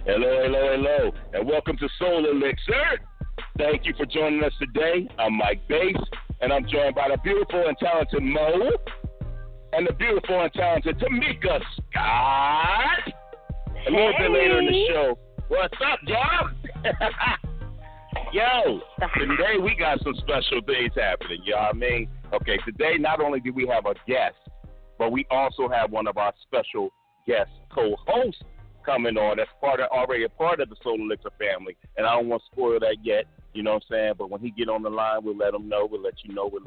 Hello, hello, hello, and welcome to Soul Elixir. Thank you for joining us today. I'm Mike Bass, and I'm joined by the beautiful and talented Mo, and the beautiful and talented Tamika Scott. A little bit later in the show. What's up, y'all? Yo, today we got some special things happening, you know what I mean? Okay, today not only do we have a guest, but we also have one of our special guest co-hosts coming on that's already a part of the Soul Elixir family, and I don't want to spoil that yet, you know what I'm saying? But when he get on the line, we'll let him know, we'll let you know. So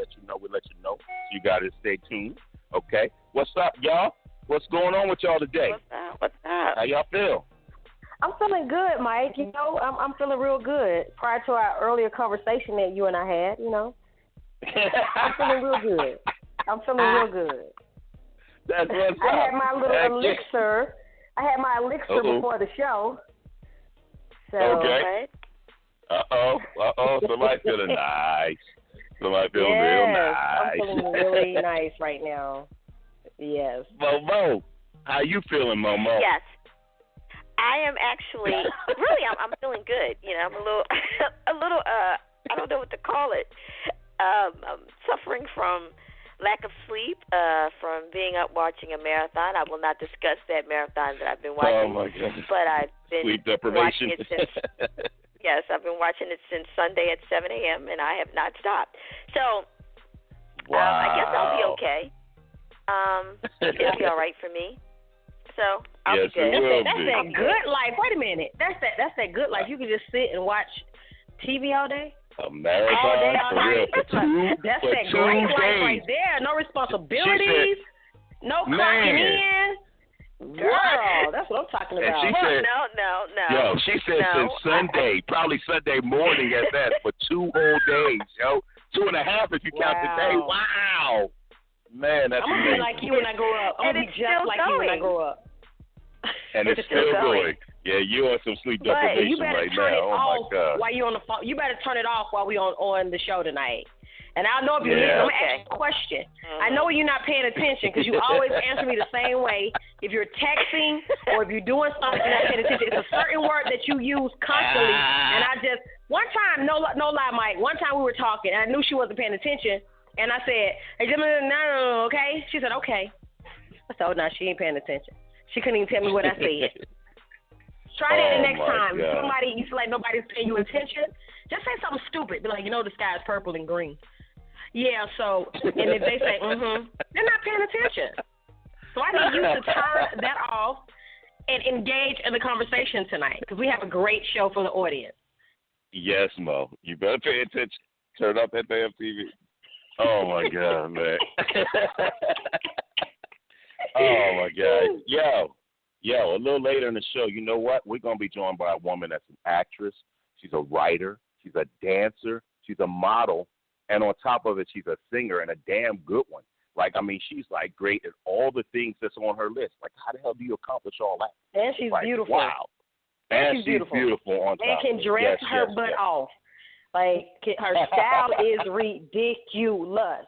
you got to stay tuned, okay? What's up, y'all? What's going on with y'all today? What's up? How y'all feel? I'm feeling good, Mike. You know, I'm feeling real good. Prior to our earlier conversation that you and I had, you know, I'm feeling real good. That's what's up. I had my little elixir. I had my elixir before the show. So, okay. Somebody feeling nice. Somebody feeling real nice. I'm feeling really nice right now. Yes. Mo, how you feeling, Momo? Yes. I am actually I'm feeling good. You know, I'm a little I don't know what to call it. I'm suffering from lack of sleep from being up watching a marathon. I will not discuss that marathon that I've been watching. Oh my God. But I've been sleep deprivation. watching it since yes, I've been watching it since Sunday at 7 a.m. and I have not stopped. So I guess I'll be okay. It'll be all right for me. So I'll be good. That's that good life. Wait a minute. That's that good life. You can just sit and watch TV all day. A marathon all day, all night. That's that great life right there. No responsibilities. No clocking in. Girl, that's what I'm talking about. She said, no. Yo, she said since Sunday, probably Sunday morning at that, for 2 whole days, yo. 2.5 if you count the day. Wow. Man, that's I'm going to be like you when I grow up. I'm going to be just like you when I grow up. And it's still going. Yeah, you on some sleep deprivation right now. Oh, my God. While you're on the phone. You better turn it off while we're on the show tonight. And I know if you're listening, I'm going to ask you a question. I know you're not paying attention because you always answer me the same way. If you're texting or if you're doing something and not paying attention, it's a certain word that you use constantly. And I just, one time, no lie, Mike, one time we were talking and I knew she wasn't paying attention. And I said, hey, no, okay? She said, okay. I said, oh, no, she ain't paying attention. She couldn't even tell me what I said. Try that the next time. God. Somebody, you feel like nobody's paying you attention, just say something stupid. Be like, you know, the sky is purple and green. Yeah, so, and if they say, they're not paying attention. So I need you to turn that off and engage in the conversation tonight because we have a great show for the audience. Yes, Mo. You better pay attention. Turn up that damn TV. Oh, my God, man. Oh, my God. Yo, a little later in the show, you know what? We're going to be joined by a woman that's an actress. She's a writer. She's a dancer. She's a model. And on top of it, she's a singer and a damn good one. Like, I mean, she's, like, great at all the things that's on her list. Like, how the hell do you accomplish all that? And she's beautiful. Wow. And she's beautiful on top. And can dress her butt off. Like, her style is ridiculous.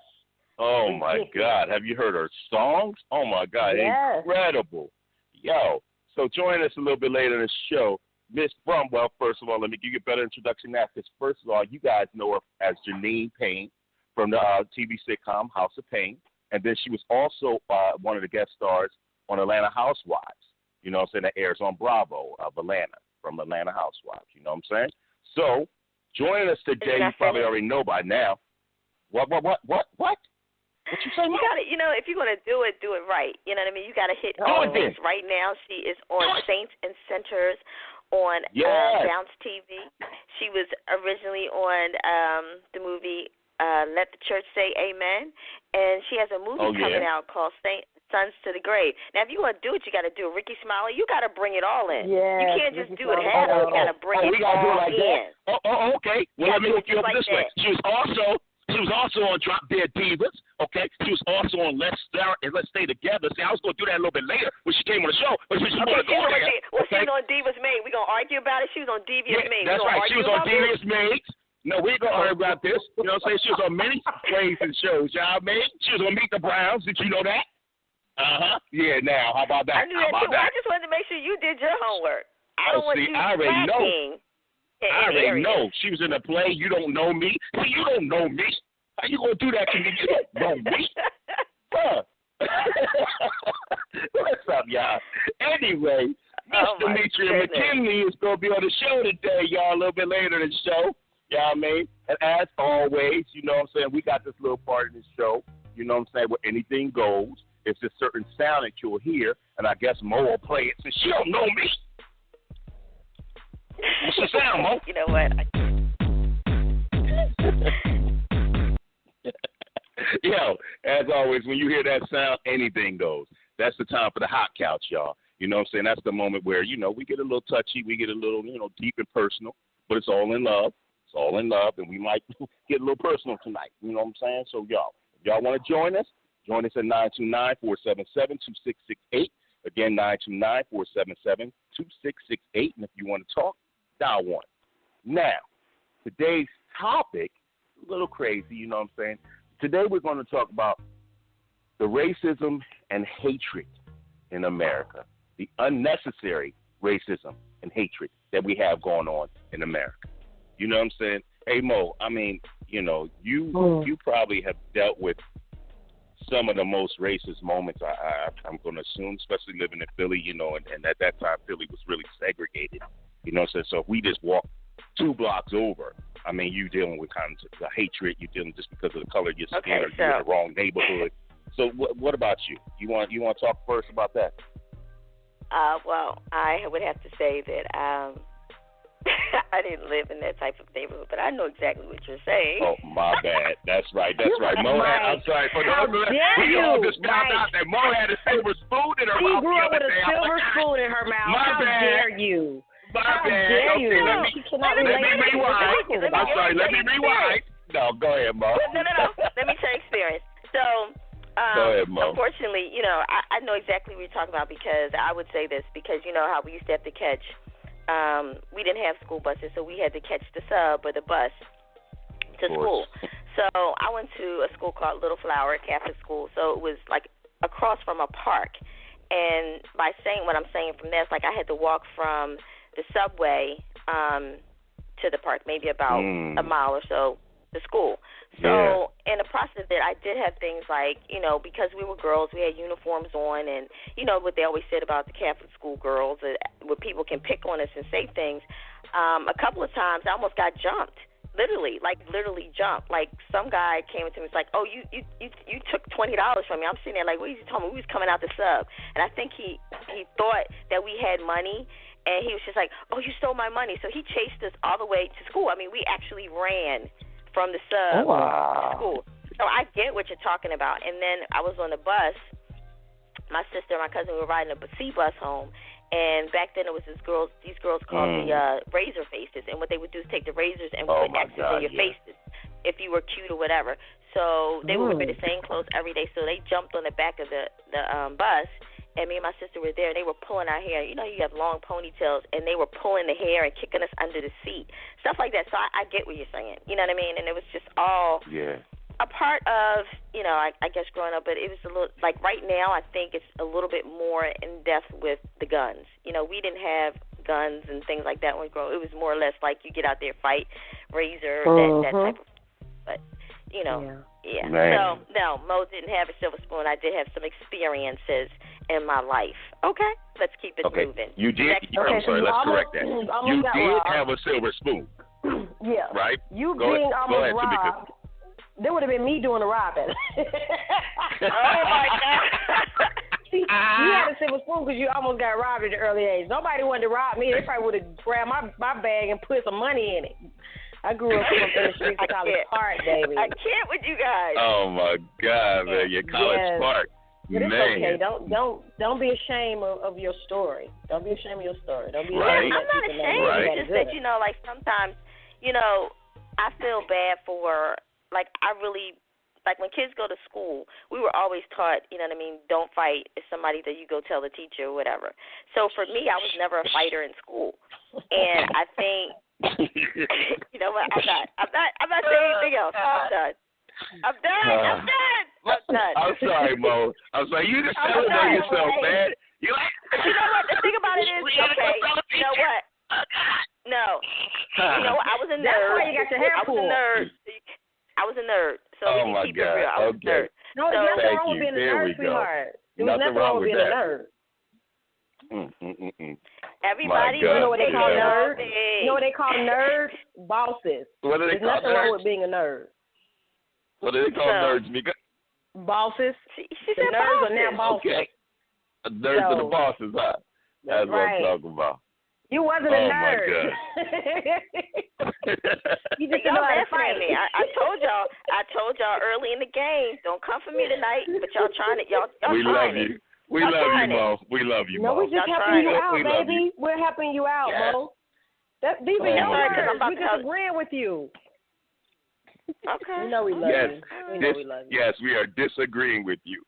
Oh, my God. Have you heard her songs? Oh, my God. Yes. Incredible. Yo, so join us a little bit later in the show. Miss Brumwell, first of all, let me give you a better introduction now, because first of all, you guys know her as Janine Payne from the TV sitcom House of Pain. And then she was also one of the guest stars on Atlanta Housewives. You know what I'm saying? That airs on Bravo of Atlanta, from Atlanta Housewives. You know what I'm saying? So, joining us today, you probably already know by now. What? What you saying? You got to, you know, if you're going to do it right. You know what I mean? You got to hit all things. Right now, she is on Saints and Centers on Bounce TV. She was originally on the movie Let the Church Say Amen, and she has a movie coming out called Sons to the Grave. Now, if you want to do it, you got to do it. Ricky Smiley, you got to bring it all in. Yeah, you can't just do it half. You got to bring it all in. Okay. Well, let me hook you up this way. She was also on Drop Dead Divas, okay? She was also on Let's Stay Together. See, I was going to do that a little bit later when she came on the show, but she wanted to go there. She was on Divas Made. We're going to argue about it? She was on Devious Made. That's right. She was on Devious Made. No, we ain't going to argue about this. You know what I'm saying? She was on many plays and shows, y'all made. She was on Meet the Browns. Did you know that? Yeah, now, how about that? I knew that too. I just wanted to make sure you did your homework. I don't want you smacking. I already know. She was in a play. You don't know me. You don't know me. How you gonna do that to me? You don't know me. Huh. What's up, y'all? Anyway, Miss Demetria McKinney is gonna be on the show today, y'all. A little bit later in the show. You know what I mean? And as always, you know what I'm saying, we got this little part in the show, you know what I'm saying, where anything goes. It's a certain sound that you'll hear, and I guess Mo will play it since she don't know me. What's the sound, Mo? You know what? Yo, as always, when you hear that sound, anything goes. That's the time for the hot couch, y'all. You know what I'm saying? That's the moment where, you know, we get a little touchy, we get a little, you know, deep and personal, but it's all in love. It's all in love, and we might get a little personal tonight. You know what I'm saying? So, y'all, if y'all want to join us at 929-477-2668. Again, 929-477-2668. And if you want to talk, dial 1. Now, today's topic, a little crazy, you know what I'm saying? Today we're going to talk about the racism and hatred in America, the unnecessary racism and hatred that we have going on in America. You know what I'm saying? Hey, Mo, I mean, you know, you probably have dealt with some of the most racist moments, I'm going to assume, especially living in Philly, you know, and at that time Philly was really segregated. You know what I'm saying? So if we just walk 2 blocks over, I mean, you dealing with kind of the hatred, you dealing just because of the color of your skin, or you're in the wrong neighborhood. So what about you? You want to talk first about that? Well, I would have to say that I didn't live in that type of neighborhood, but I know exactly what you're saying. Oh, my bad. That's right. Mo had, I'm sorry. For those we all just found out that Mo had a silver spoon in her mouth. She grew up with a silver spoon in her mouth. How dare you? How dare you? Let me rewind. I'm sorry. Let me rewind. No, go ahead, Mo. No. Let me tell you experience. So, go ahead, Mo. Unfortunately, you know, I know exactly what you're talking about, because I would say this, because you know how we used to have to catch, we didn't have school buses, so we had to catch the sub or the bus to school. So I went to a school called Little Flower, Catholic school. So it was like across from a park. And by saying what I'm saying from there, it's like I had to walk from the subway to the park, maybe about a mile or so to school. So in the process of that, I did have things like, you know, because we were girls, we had uniforms on, and, you know, what they always said about the Catholic school girls, where people can pick on us and say things. A couple of times I almost got jumped, literally jumped. Like some guy came to me and was like, oh, you took $20 from me. I'm sitting there like, what are you talking about? We was coming out the sub. And I think he thought that we had money. And he was just like, oh, you stole my money. So he chased us all the way to school. I mean, we actually ran from the sub to school. So I get what you're talking about. And then I was on the bus. My sister and my cousin were riding a C bus home. And back then it was these girls called the razor faces. And what they would do is take the razors and put X's in your faces if you were cute or whatever. So they would wear the same clothes every day. So they jumped on the back of the bus. And me and my sister were there, and they were pulling our hair. You know, you have long ponytails, and they were pulling the hair and kicking us under the seat, stuff like that. So I get what you're saying. You know what I mean? And it was just all a part of, you know, I guess growing up. But it was a little, like right now, I think it's a little bit more in depth with the guns. You know, we didn't have guns and things like that when we grew up. It was more or less like you get out there, fight, razor, that type of. But you know, So no, Mo didn't have a silver spoon. I did have some experiences in my life. Okay, let's keep it moving. You did. I'm sorry. Let's correct that. You did have a silver spoon. Right. You being almost robbed. That would have been me doing the robbing. Oh my God. See, you had a silver spoon because you almost got robbed at an early age. Nobody wanted to rob me. They probably would have grabbed my bag and put some money in it. I grew up in the streets of College Park, baby. I can't with you guys. Oh my God, man! Your College Park. But it's okay. Don't be ashamed of your story. Don't be ashamed of your story. Don't be ashamed. I'm not ashamed. It's just that, you know, like sometimes, you know, I feel bad for, like, I really, like when kids go to school, we were always taught, you know what I mean, don't fight. It's somebody that you go tell the teacher or whatever. So for me, I was never a fighter in school. And I think, you know what, I'm not saying anything else. I'm done. I'm sorry, Mo. I'm sorry. You just celebrate yourself, man. You know what? The thing about it is, okay. know what? No. You know what? I was a nerd. That's why you got your hair pulled. I was a nerd. So we can keep it real. I was a nerd. No, there's nothing wrong with being a nerd, sweetheart. There was nothing wrong with being a nerd. Everybody, you know what they call nerds? You know what they call nerds? Bosses. What do they call There's nothing wrong with being a nerd. What do they call nerds, Mika? Bosses. She said nerds bosses. are now bosses. Okay. Nerds are the bosses, huh? That's what I'm talking about. You wasn't a nerd. Oh, my God. You just know how to fight. Me. I told y'all early in the game, don't come for me tonight, but y'all trying it. Y'all we trying love it. you. We love you, Mo. We love you, Mo. No, we're just helping you out, baby. We're helping you out, Mo. These are your words. We're just agreeing with you. Okay. You know we love you. We know we love you. Yes, we are disagreeing with you.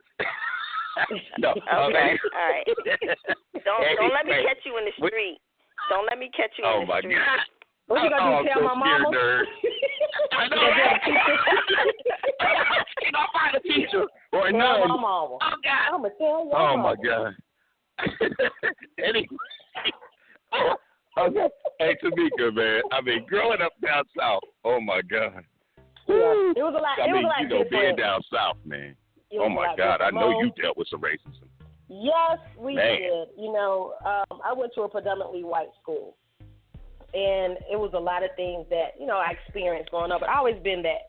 No. Okay. All right. Don't let me catch you in the street. Don't let me catch you in the street. Oh, my God. What you gonna do? Tell my mama? I know. I'll find a teacher or tell none. My mama. Oh, God. I'm gonna tell your mama. My God. Anyway. Okay. Hey, Tamika, man. I mean, growing up down south. Oh my God. Yeah. It was a lot. I mean, you know, being down south, man. Oh my God. I know you dealt with some racism. Yes, we did. You know, I went to a predominantly white school. And it was a lot of things that, you know, I experienced growing up. But I always been that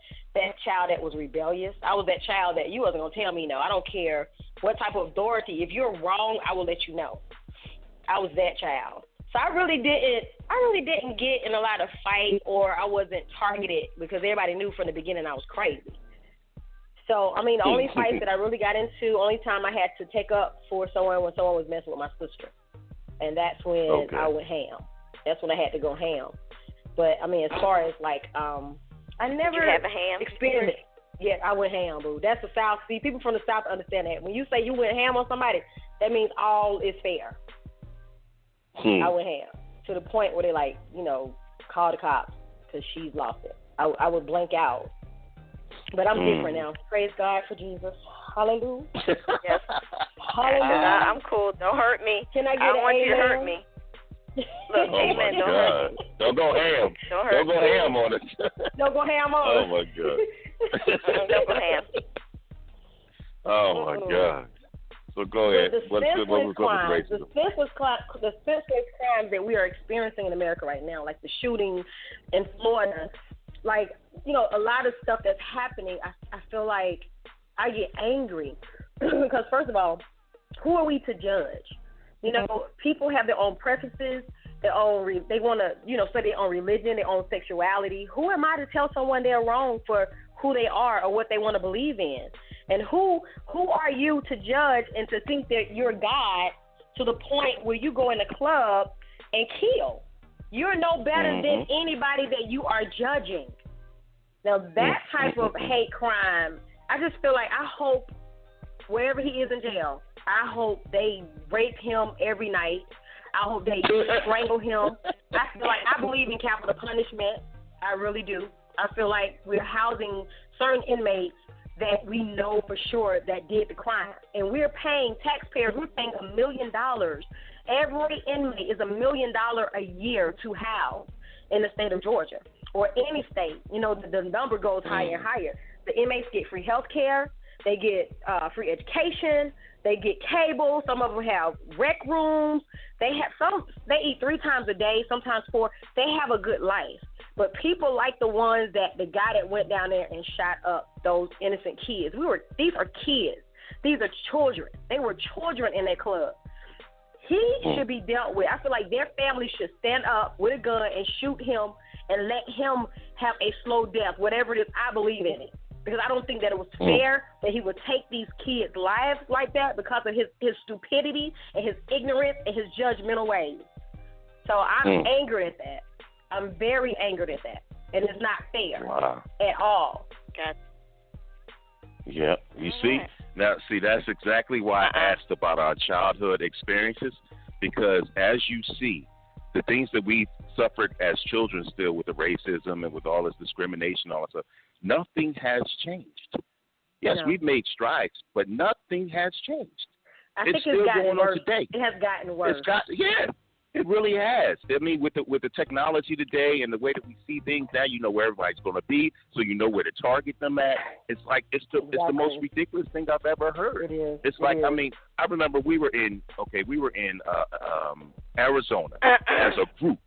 child that was rebellious. I was that child that you wasn't going to tell me no. I don't care what type of authority. If you're wrong, I will let you know. I was that child. So I really didn't get in a lot of fight, or I wasn't targeted because everybody knew from the beginning I was crazy. So, I mean, the only fights that I really got into, only time I had to take up for someone when someone was messing with my sister. And that's when I went ham. That's when I had to go ham. But, I mean, as far as, like, I never Did you have a ham? experienced. Yeah, I went ham, boo. That's the South. See, people from the South understand that. When you say you went ham on somebody, that means all is fair. I went ham to the point where they, like, you know, call the cops because she's lost it. I would blank out. But I'm different now. Praise God for Jesus. Hallelujah. Yes. Hallelujah. I'm cool. Don't hurt me. Can I get I don't want amen? you to hurt me. Look, amen. Don't hurt me. Don't go ham. Don't go ham on it. Don't go ham on it. Oh, my God. Don't go ham. Oh, my God. So go ahead. What was racism? The senseless crimes that we are experiencing in America right now, like the shooting in Florida, like, you know, a lot of stuff that's happening, I feel like I get angry because, first of all, who are we to judge? You know, people have their own preferences, they want to, you know, say their own religion, their own sexuality. Who am I to tell someone they're wrong for who they are or what they want to believe in? And who are you to judge and to think that you're God to the point where you go in a club and kill? You're no better than anybody that you are judging. Now, that type of hate crime, I just feel like I hope wherever he is in jail, I hope they rape him every night. I hope they strangle him. I believe in capital punishment. I really do. I feel like we're housing certain inmates that we know for sure that did the crime. And we're paying taxpayers, we're paying $1 million. Every inmate is $1 million a year to house in the state of Georgia or any state. You know, the number goes higher and higher. The inmates get free health care. They get free education. They get cable. Some of them have rec rooms. They eat 3 times a day, sometimes 4. They have a good life. But people like the ones the guy that went down there and shot up those innocent kids. These are kids. These are children. They were children in that club. He should be dealt with. I feel like their family should stand up with a gun and shoot him and let him have a slow death, whatever it is. I believe in it. Because I don't think that it was fair that he would take these kids' lives like that because of his stupidity and his ignorance and his judgmental ways. So I'm angry at that. I'm very angry at that. And it's not fair at all. God. Yeah. You see? Now, that's exactly why I asked about our childhood experiences, because as you see, the things that we suffered as children still with the racism and with all this discrimination, all that stuff, nothing has changed. Yes, we've made strides, but nothing has changed. I think it's gotten worse. It has gotten worse. It really has. I mean, with the technology today and the way that we see things now, you know where everybody's going to be, so you know where to target them at. It's like it's the most ridiculous thing I've ever heard. It is. It's like, I mean, I remember we were in Arizona as a group,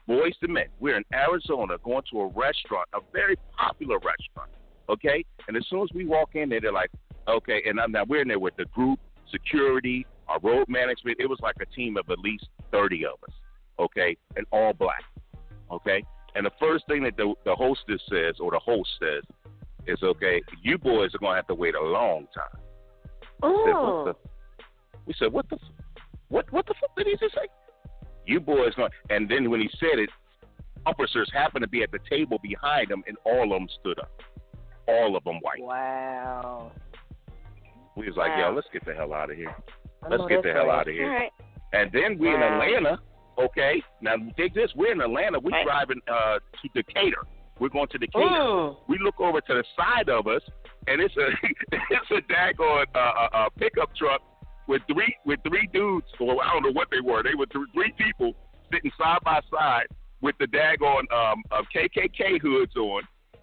boys to men. We're in Arizona going to a restaurant, a very popular restaurant. Okay, and as soon as we walk in there, they're like, okay, and now we're in there with the group, security, our road management. It was like a team of at least 30 of us, okay, and all black, okay. And the first thing that the hostess says, or the host says, is, okay, you boys are gonna have to wait a long time. Oh. We said, what the fuck did he just say? You boys going, and then when he said it, officers happened to be at the table behind him, and all of them stood up. All of them white. Wow. We was like, yo, let's get the hell out of here. Let's get the hell out of here. Right. And then we in Atlanta, okay? Now, dig this. We're in Atlanta. We're driving to Decatur. We're going to Decatur. Mm. We look over to the side of us, and it's a daggone pickup truck with three dudes, or I don't know what they were. They were three people sitting side by side with the daggone KKK hoods on,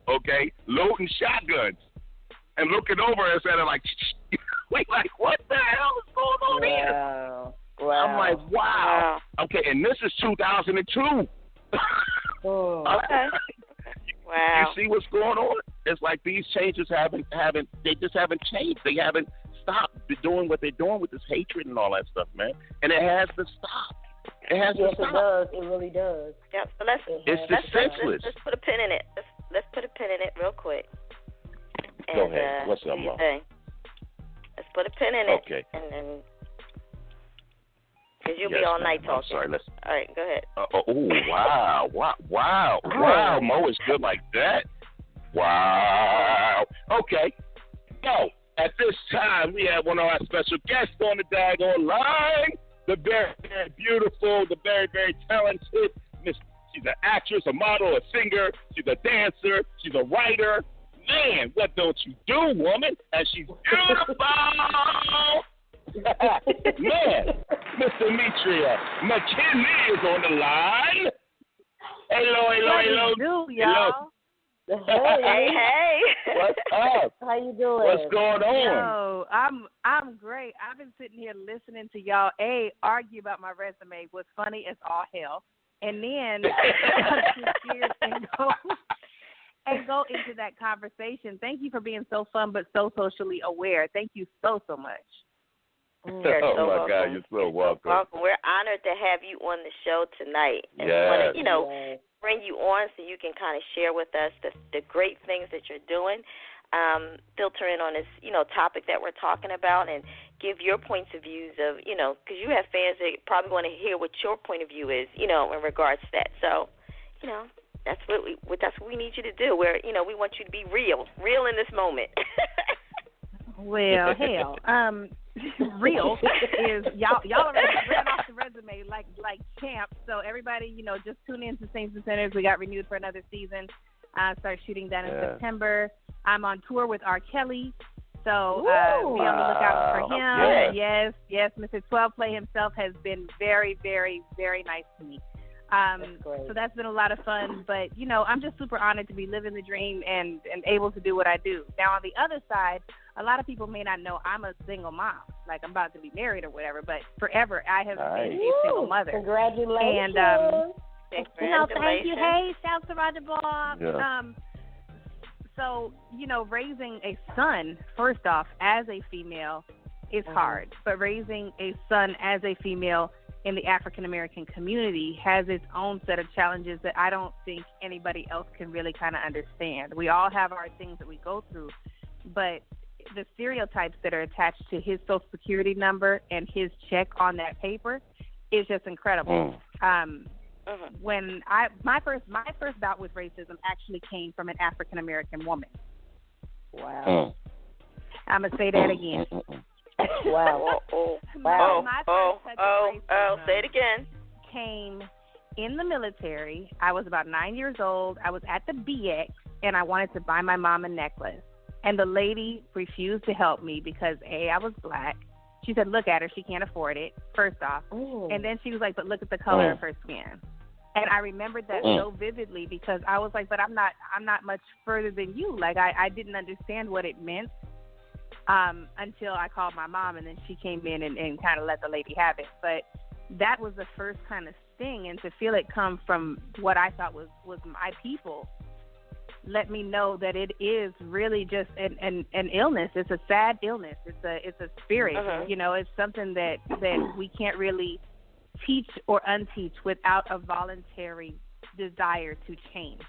okay, loading shotguns and looking over us at it like, we like, what the hell is going on here? Wow. I'm like, wow. Okay, and this is 2002. Oh. Okay. Wow. You see what's going on? It's like these changes haven't changed. They haven't stopped doing what they're doing with this hatred and all that stuff, man. And it has to stop. It has to stop. It does. It really does. Yep. So let's senseless. Let's put a pin in it. Let's put a pin in it real quick. And, go ahead. What's up, Mom? Let's put a pin in it. Okay. And then, because you'll be all night talking. I'm sorry. All right, go ahead. Wow. Mo is good like that. Wow. Okay. So, at this time, we have one of our special guests on the daggone line. The very, very beautiful, the very, very talented Miss. She's an actress, a model, a singer. She's a dancer. She's a writer. Man, what don't you do, woman? And she's beautiful. Man, Miss Demetria McKinney is on the line. Hello. What do, y'all? Hey. What's up? How you doing? What's going on? Yo, I'm great. I've been sitting here listening to y'all argue about my resume. Was funny as all hell, and then go into that conversation. Thank you for being so fun but so socially aware. Thank you so much. You're so welcome. God, you're so welcome. We're honored to have you on the show tonight. And we want to, bring you on so you can kind of share with us the great things that you're doing, filter in on this, topic that we're talking about, and give your points of views of, because you have fans that probably want to hear what your point of view is, in regards to that. So, that's what we need you to do. We want you to be real in this moment. Well, hell, real is y'all already ran off the resume like champs. So everybody, just tune in to Saints and Sinners. We got renewed for another season. Start shooting that in September. I'm on tour with R. Kelly. So be on the lookout for him. Okay. Yes, Mr. 12 Play himself has been very, very, very nice to me. So that's been a lot of fun, but I'm just super honored to be living the dream and able to do what I do. Now on the other side, a lot of people may not know I'm a single mom, like I'm about to be married or whatever, but forever I have been a single mother. Congratulations. And thank you. Hey, shouts to Roger Bob. Yeah. So, raising a son, first off, as a female is hard, but raising a son as a female in the African-American community has its own set of challenges that I don't think anybody else can really kind of understand. We all have our things that we go through, but the stereotypes that are attached to his Social Security number and his check on that paper is just incredible. When my first bout with racism actually came from an African-American woman. Wow. I'm going to say that again. Wow. My first touch of racism say it again. Came in the military. I was about 9 years old. I was at the BX, and I wanted to buy my mom a necklace. And the lady refused to help me because, A, I was black, She said, look at her. She can't afford it, first off. Ooh. And then she was like, but look at the color of her skin. And I remembered that so vividly because I was like, but I'm not much further than you. Like, I didn't understand what it meant until I called my mom, and then she came in and kind of let the lady have it. But that was the first kind of sting, and to feel it come from what I thought was my people let me know that it is really just an illness. It's a sad illness. It's a spirit. You know, it's something that we can't really teach or unteach without a voluntary desire to change.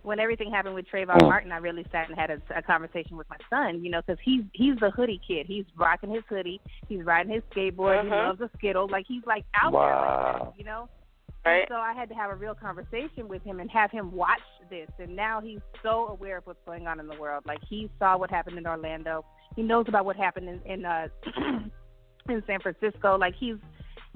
When everything happened with Trayvon Martin, I really sat and had a conversation with my son, you know, because he's the hoodie kid. He's rocking his hoodie. He's riding his skateboard. He loves a Skittle. Like, he's, like, out there like that, you know? Right. And so I had to have a real conversation with him and have him watch this. And now he's so aware of what's going on in the world. Like, he saw what happened in Orlando. He knows about what happened in San Francisco. Like, he's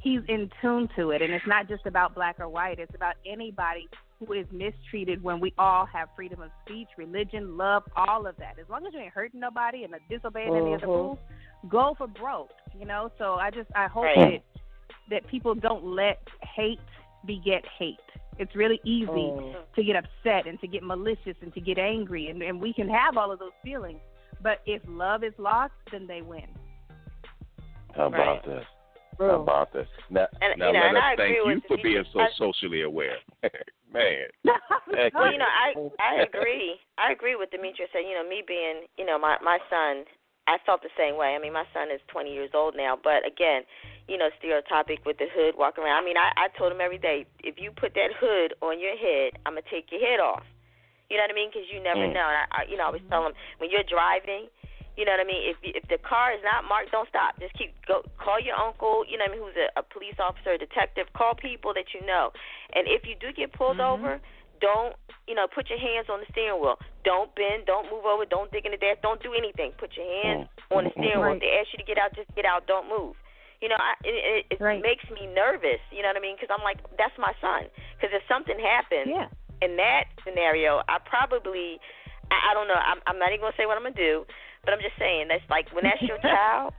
in tune to it. And it's not just about black or white. It's about anybody who is mistreated when we all have freedom of speech, religion, love, all of that. As long as you ain't hurting nobody and disobeying any of the rules, go for broke, you know? So I hope that people don't let hate beget hate. It's really easy to get upset and to get malicious and to get angry, and we can have all of those feelings. But if love is lost, then they win. How about this? How about this? Now let us thank you for being so socially aware. Man. Well, you know, I agree. I agree with Demetria saying, you know, me being, you know, my son, I felt the same way. I mean, my son is 20 years old now, but again, you know, stereotypic with the hood walking around. I mean, I told him every day, if you put that hood on your head, I'm going to take your head off. You know what I mean? Because you never know. And I always tell him, when you're driving, you know what I mean, if the car is not marked, don't stop. Just call your uncle, you know what I mean, who's a police officer, a detective. Call people that you know. And if you do get pulled over, don't, you know, put your hands on the steering wheel. Don't bend, don't move over, don't dig in the dash, don't do anything. Put your hands on the steering wheel. If they ask you to get out, just get out, don't move. You know, it makes me nervous, you know what I mean, because I'm like, that's my son. Because if something happens in that scenario, I probably, I don't know, I'm not even going to say what I'm going to do, but I'm just saying, that's like, when that's your child,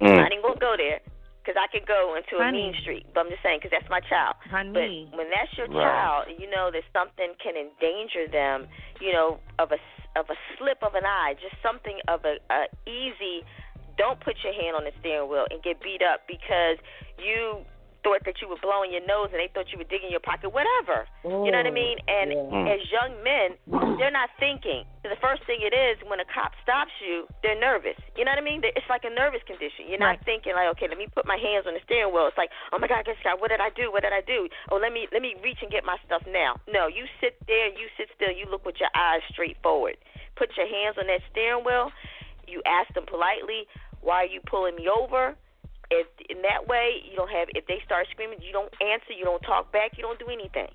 I'm not even going to go there, because I could go into a mean street, but I'm just saying, because that's my child. But when that's your child, you know that something can endanger them, you know, of a slip of an eye, just something of a easy, don't put your hand on the steering wheel and get beat up because you thought that you were blowing your nose and they thought you were digging your pocket, whatever. You know what I mean? And as young men, they're not thinking. The first thing it is, when a cop stops you, they're nervous. You know what I mean? It's like a nervous condition. You're not thinking like, okay, let me put my hands on the steering wheel. It's like, oh my God, what did I do? What did I do? Oh, let me reach and get my stuff now. No, you sit there, you sit still, you look with your eyes straight forward. Put your hands on that steering wheel. You ask them politely, why are you pulling me over? If in that way, you don't have, if they start screaming, you don't answer, you don't talk back, you don't do anything.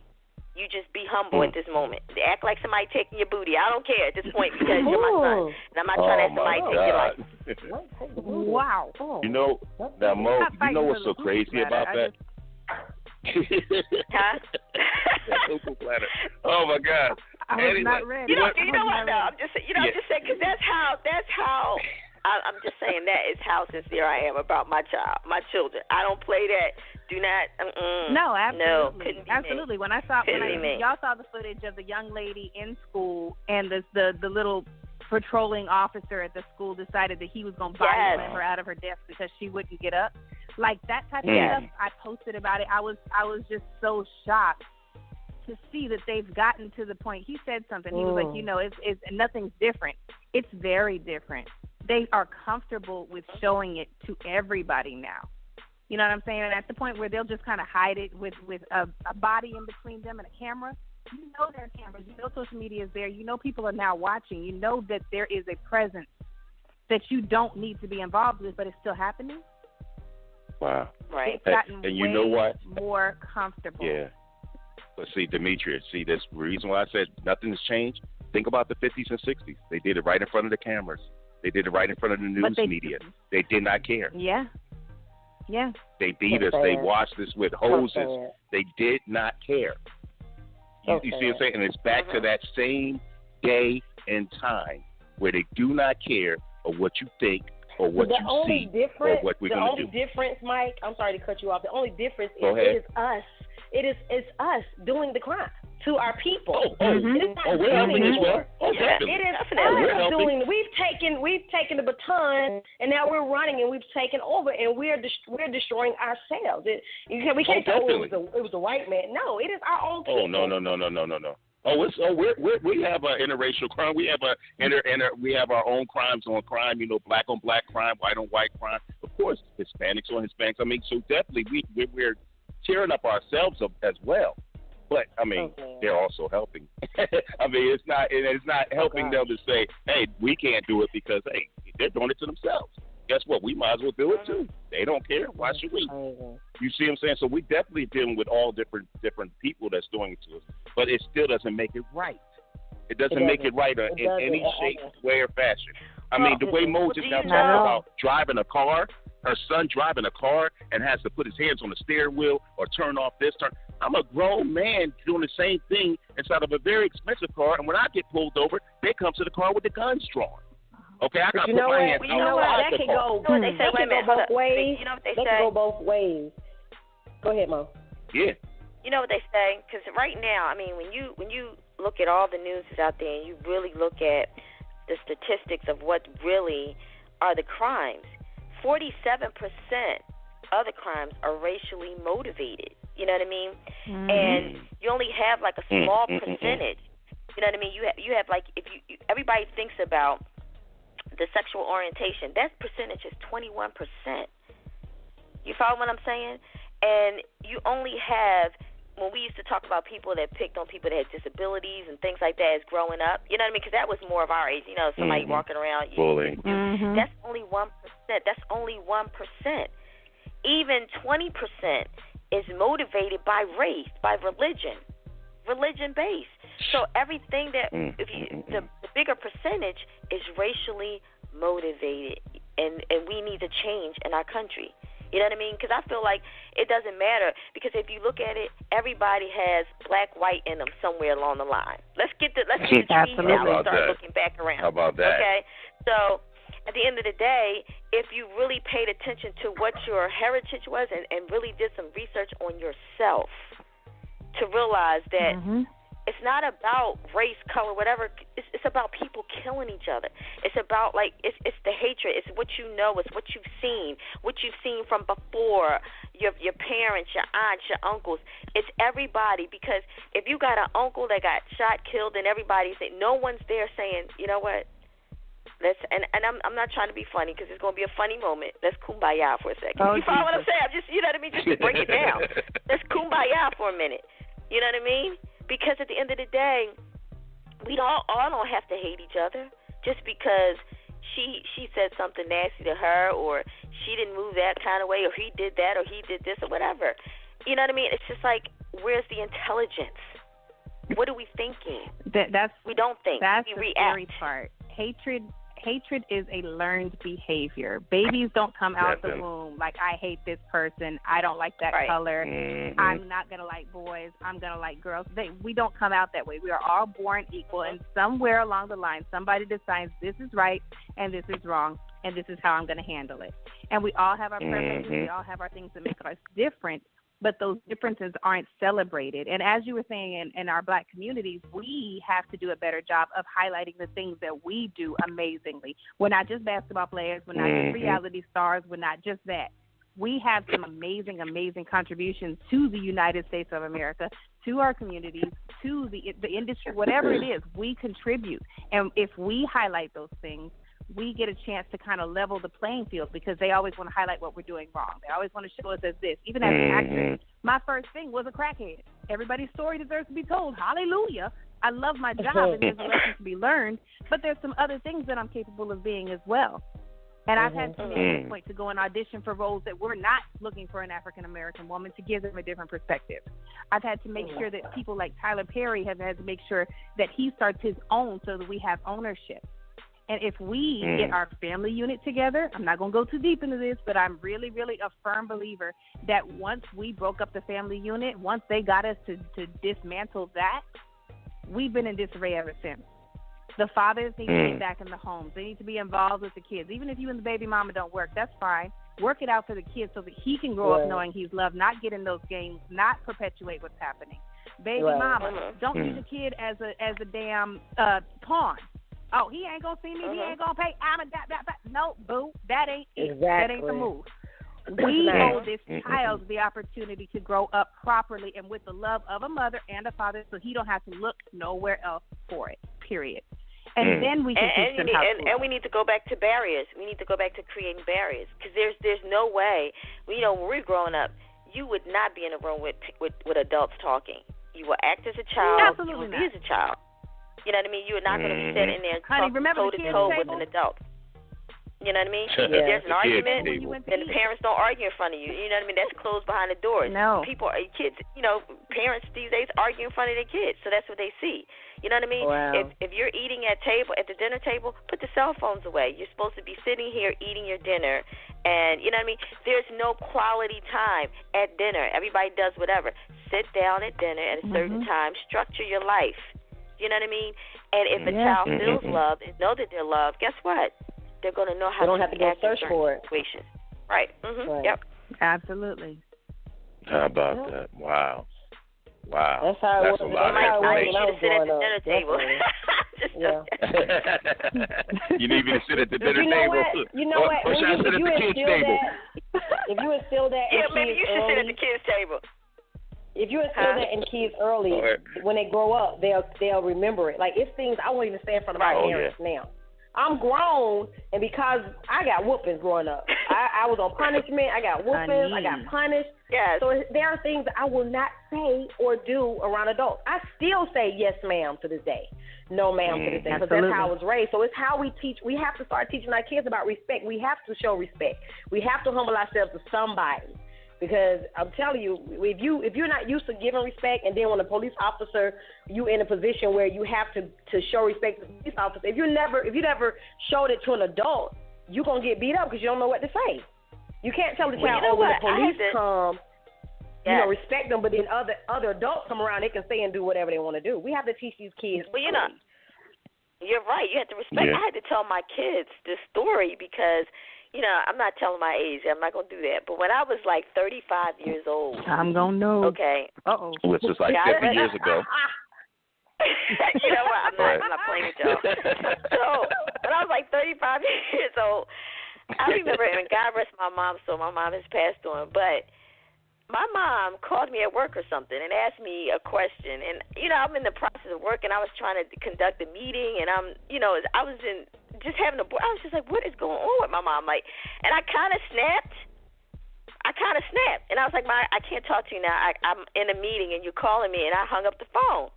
You just be humble at this moment. Act like somebody taking your booty. I don't care at this point because you're my son. And I'm not trying to have somebody take your life. Wow. You know, now, Mo, you know what's so crazy about that? Huh? Oh my God! I was not ready. You know what? No, I'm just saying because that's how. I'm just saying that is how sincere I am about my child, my children. I don't play that. Do not. No, absolutely. No, couldn't be absolutely. Me. When y'all saw the footage of the young lady in school and the little patrolling officer at the school decided that he was going to body slam her out of her desk because she wouldn't get up. Like that type of stuff, I posted about it. I was just so shocked to see that they've gotten to the point. He said something. He was like, you know, it's nothing's different. It's very different. They are comfortable with showing it to everybody now. You know what I'm saying? And at the point where they'll just kind of hide it with a body in between them and a camera. You know there are cameras. You know social media is there. You know people are now watching. You know that there is a presence that you don't need to be involved with, but it's still happening. Wow. Right. It's gotten and you know what? More comfortable. Yeah. But see, Demetria, this reason why I said nothing's changed. Think about the 50s and 60s. They did it right in front of the cameras. They did it right in front of the news media. They did not care. Yeah. Yeah. They beat us. They washed us with hoses. They did not care. You see what I'm saying? And it's back to that same day and time where they do not care of what you think or what you see or what we're going to do. The only difference, Mike, I'm sorry to cut you off. The only difference is it is us. It's us doing the crime to our people. We're helping as well. Definitely. It is us doing. We've taken the baton, and now we're running, and we've taken over, and we're destroying ourselves. We can't say it was a white man. No, it is our own people. Oh no. We have an interracial crime. We have we have our own crimes on crime. Black on black crime, white on white crime. Of course, Hispanics on Hispanics. I mean, so definitely we're tearing up ourselves up as well. But I mean, they're also helping. I mean, it's not helping them to say, hey, we can't do it because hey, they're doing it to themselves. Guess what? We might as well do it too. They don't care. Why should we? You see what I'm saying? So we definitely dealing with all different people that's doing it to us, but it still doesn't make it right. It doesn't make it right in any shape, way, or fashion. I mean, the way Mo just got talking about driving a car, her son driving a car and has to put his hands on the steering wheel or turn off this, turn. I'm a grown man doing the same thing inside of a very expensive car, and when I get pulled over, they come to the car with the guns drawn. Okay, I got to put my hands outside the car. That can go both ways. They can go both ways. Go ahead, Mo. Yeah. You know what they say? Because right now, I mean, when you look at all the news that's out there and you really look at the statistics of what really are the crimes, 47% of the crimes are racially motivated. You know what I mean? And you only have like a small percentage. You know what I mean? You have like if you everybody thinks about the sexual orientation, that percentage is 21%. You follow what I'm saying? And you only have, when we used to talk about people that picked on people that had disabilities and things like that as growing up, you know what I mean? Because that was more of our age. Somebody walking around. Bullying. That's only 1%. That's only 1%. Even 20% is motivated by race, by religion-based. So everything that, the bigger percentage is racially motivated, and we need to change in our country. You know what I mean? Because I feel like it doesn't matter, because if you look at it, everybody has black, white in them somewhere along the line. Let's get the trees out and start looking back around. How about that? Okay? So at the end of the day, if you really paid attention to what your heritage was and really did some research on yourself to realize that it's not about race, color, whatever. It's about people killing each other. It's about it's the hatred. It's what you know. It's what you've seen from before. Your parents, your aunts, your uncles. It's everybody, because if you got an uncle that got shot, killed, and everybody's saying, no one's there saying, you know what? And I'm not trying to be funny, because it's going to be a funny moment. Let's kumbaya for a second. You follow what I'm saying? You know what I mean? Just to break it down. Let's kumbaya for a minute. You know what I mean? Because at the end of the day, we all don't have to hate each other just because she said something nasty to her, or she didn't move that kind of way, or he did that, or he did this, or whatever. You know what I mean? It's just like, where's the intelligence? What are we thinking? We don't think. That's we the react. scary part. Hatred is a learned behavior. Babies don't come out the womb like, I hate this person, I don't like that color, I'm not going to like boys, I'm going to like girls. We don't come out that way. We are all born equal, and somewhere along the line, somebody decides this is right and this is wrong, and this is how I'm going to handle it. And we all have our preferences, we all have our things that make us different, but those differences aren't celebrated. And as you were saying, in our black communities, we have to do a better job of highlighting the things that we do amazingly. We're not just basketball players. We're not just reality stars. We're not just that. We have some amazing, amazing contributions to the United States of America, to our communities, to the industry, whatever it is, we contribute. And if we highlight those things, we get a chance to kind of level the playing field, because they always want to highlight what we're doing wrong. They always want to show us as this. Even as an actress, my first thing was a crackhead. Everybody's story deserves to be told. Hallelujah. I love my job, and there's a lesson to be learned, but there's some other things that I'm capable of being as well. And I've had to make a point to go and audition for roles that were not looking for an African-American woman, to give them a different perspective. I've had to make sure that people like Tyler Perry have had to make sure that he starts his own, so that we have ownership. And if we get our family unit together, I'm not going to go too deep into this, but I'm really, really a firm believer that once we broke up the family unit, once they got us to dismantle that, we've been in disarray ever since. The fathers need to get back in the homes. They need to be involved with the kids. Even if you and the baby mama don't work, that's fine. Work it out for the kids so that he can grow up knowing he's loved, not get in those games, not perpetuate what's happening. Baby mama, don't use the kid as a damn pawn. Oh, he ain't gonna see me. He ain't gonna pay. No, boo. That ain't it. That ain't the move. We owe this child the opportunity to grow up properly and with the love of a mother and a father, so he don't have to look nowhere else for it. Period. And then we can teach them how to. And we need to go back to barriers. We need to go back to creating barriers, because there's no way. When we're growing up, you would not be in a room with adults talking. You will act as a child. Absolutely you will be as a child. You know what I mean? You're not going to be sitting there talking toe-to-toe with an adult. You know what I mean? If there's an argument, then the parents don't argue in front of you. You know what I mean? That's closed behind the doors. No. Kids, parents these days argue in front of their kids, so that's what they see. You know what I mean? Wow. If you're eating at the dinner table, put the cell phones away. You're supposed to be sitting here eating your dinner, and you know what I mean? There's no quality time at dinner. Everybody does whatever. Sit down at dinner at a certain time. Structure your life. You know what I mean? And if a child feels loved and know that they're loved, guess what? They're going to know how to go search for it. Situations. Right. Right. Yep. Absolutely. How about that? Wow. That's how That's it was. a lot of information. You need to sit at the dinner table. You need me to sit at the dinner table. You know what? Or should I sit at the kids' table? If you instill that in maybe you should sit at the kids' table. If you instill that in kids early, when they grow up, they'll remember it. Like, it's things I won't even say in front of my parents now. I'm grown, and because I got whoopings growing up, I was on punishment. I got whoopings. I got punished. Yes. So there are things that I will not say or do around adults. I still say yes, ma'am, to this day. No, ma'am, to this day, because that's how I was raised. So it's how we teach. We have to start teaching our kids about respect. We have to show respect. We have to humble ourselves to somebody. Because I'm telling you, if you're not used to giving respect, and then when a police officer, you in a position where you have to show respect to the police officer, if you never showed it to an adult, you're gonna get beat up because you don't know what to say. You can't tell the child, when the police come, respect them, but then other adults come around, they can say and do whatever they want to do. We have to teach these kids. Well, you're right. You have to respect. I had to tell my kids this story because. I'm not telling my age. I'm not going to do that. But when I was like 35 years old. I'm going to know. Okay. Uh-oh. Which is like 50 years ago. You know what? I'm not playing with y'all. So when I was like 35 years old, I remember, and God rest my mom, so my mom has passed on, but my mom called me at work or something and asked me a question. And, I'm in the process of work, and I was trying to conduct a meeting, and I was just like, what is going on with my mom? Like, and I kind of snapped. And I was like, I can't talk to you now. I'm in a meeting, and you're calling me, and I hung up the phone.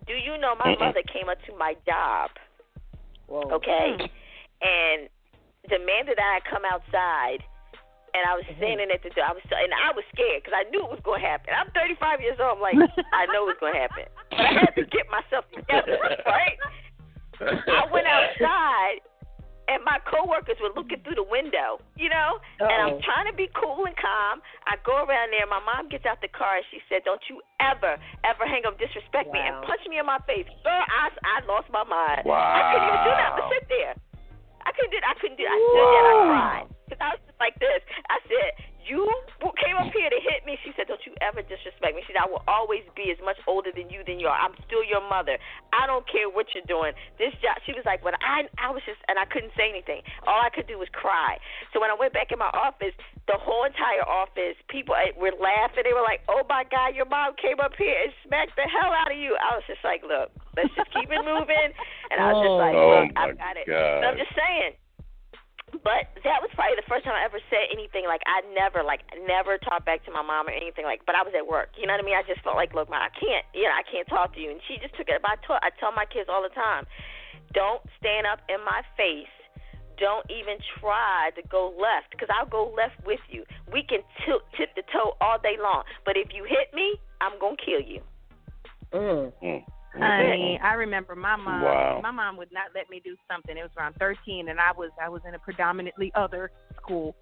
Do you know my mother came up to my job, okay, and demanded that I come outside. And I was standing at the door. I was scared because I knew it was going to happen. I'm 35 years old. I'm like, I know it's going to happen. But I had to get myself together, right? I went outside, and my coworkers were looking through the window, and I'm trying to be cool and calm. I go around there. My mom gets out the car, and she said, don't you ever hang up, disrespect me, and punch me in my face. Girl, I lost my mind. Wow. I couldn't even do that but sit there. I couldn't do it. I stood there and I cried. Because I was just like this. I said, you came up here to hit me. She said, don't you ever disrespect me. She said, I will always be as much older than you are. I'm still your mother. I don't care what you're doing. This job, she was like, when I was just, and I couldn't say anything. All I could do was cry. So when I went back in my office, the whole entire office, people were laughing. They were like, oh, my God, your mom came up here and smacked the hell out of you. I was just like, look, let's just keep it moving. And I was just like, look, I've got it. But I'm just saying. But that was probably the first time I ever said anything. Like, I never talked back to my mom or anything. Like, but I was at work. You know what I mean? I just felt like, look, I can't talk to you. And she just took it. But I tell my kids all the time, don't stand up in my face. Don't even try to go left, because I'll go left with you. We can tip the toe all day long. But if you hit me, I'm going to kill you. Honey, I remember my mom. Wow. My mom would not let me do something. It was around 13, and I was in a predominantly other school,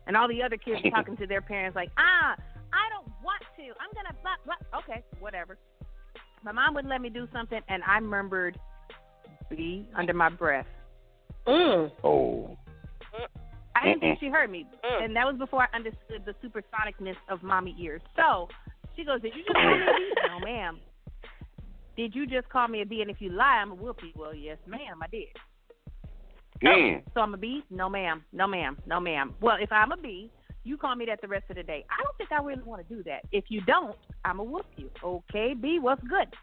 and all the other kids were talking to their parents like, I don't want to. I'm gonna blah blah. Okay, whatever. My mom wouldn't let me do something, and I remembered B, under my breath. Oh. I didn't think she heard me, and that was before I understood the supersonicness of mommy ears. So she goes, "Did you just call me a B?" "No, ma'am." "Did you just call me a B? And if you lie, I'm a whoop you." "Well, yes, ma'am, I did." "So I'm a B?" "No, ma'am. No, ma'am. No, ma'am." "Well, if I'm a B, you call me that the rest of the day." "I don't think I really want to do that. If you don't, I'm a whoop you." "Okay, B, what's good?"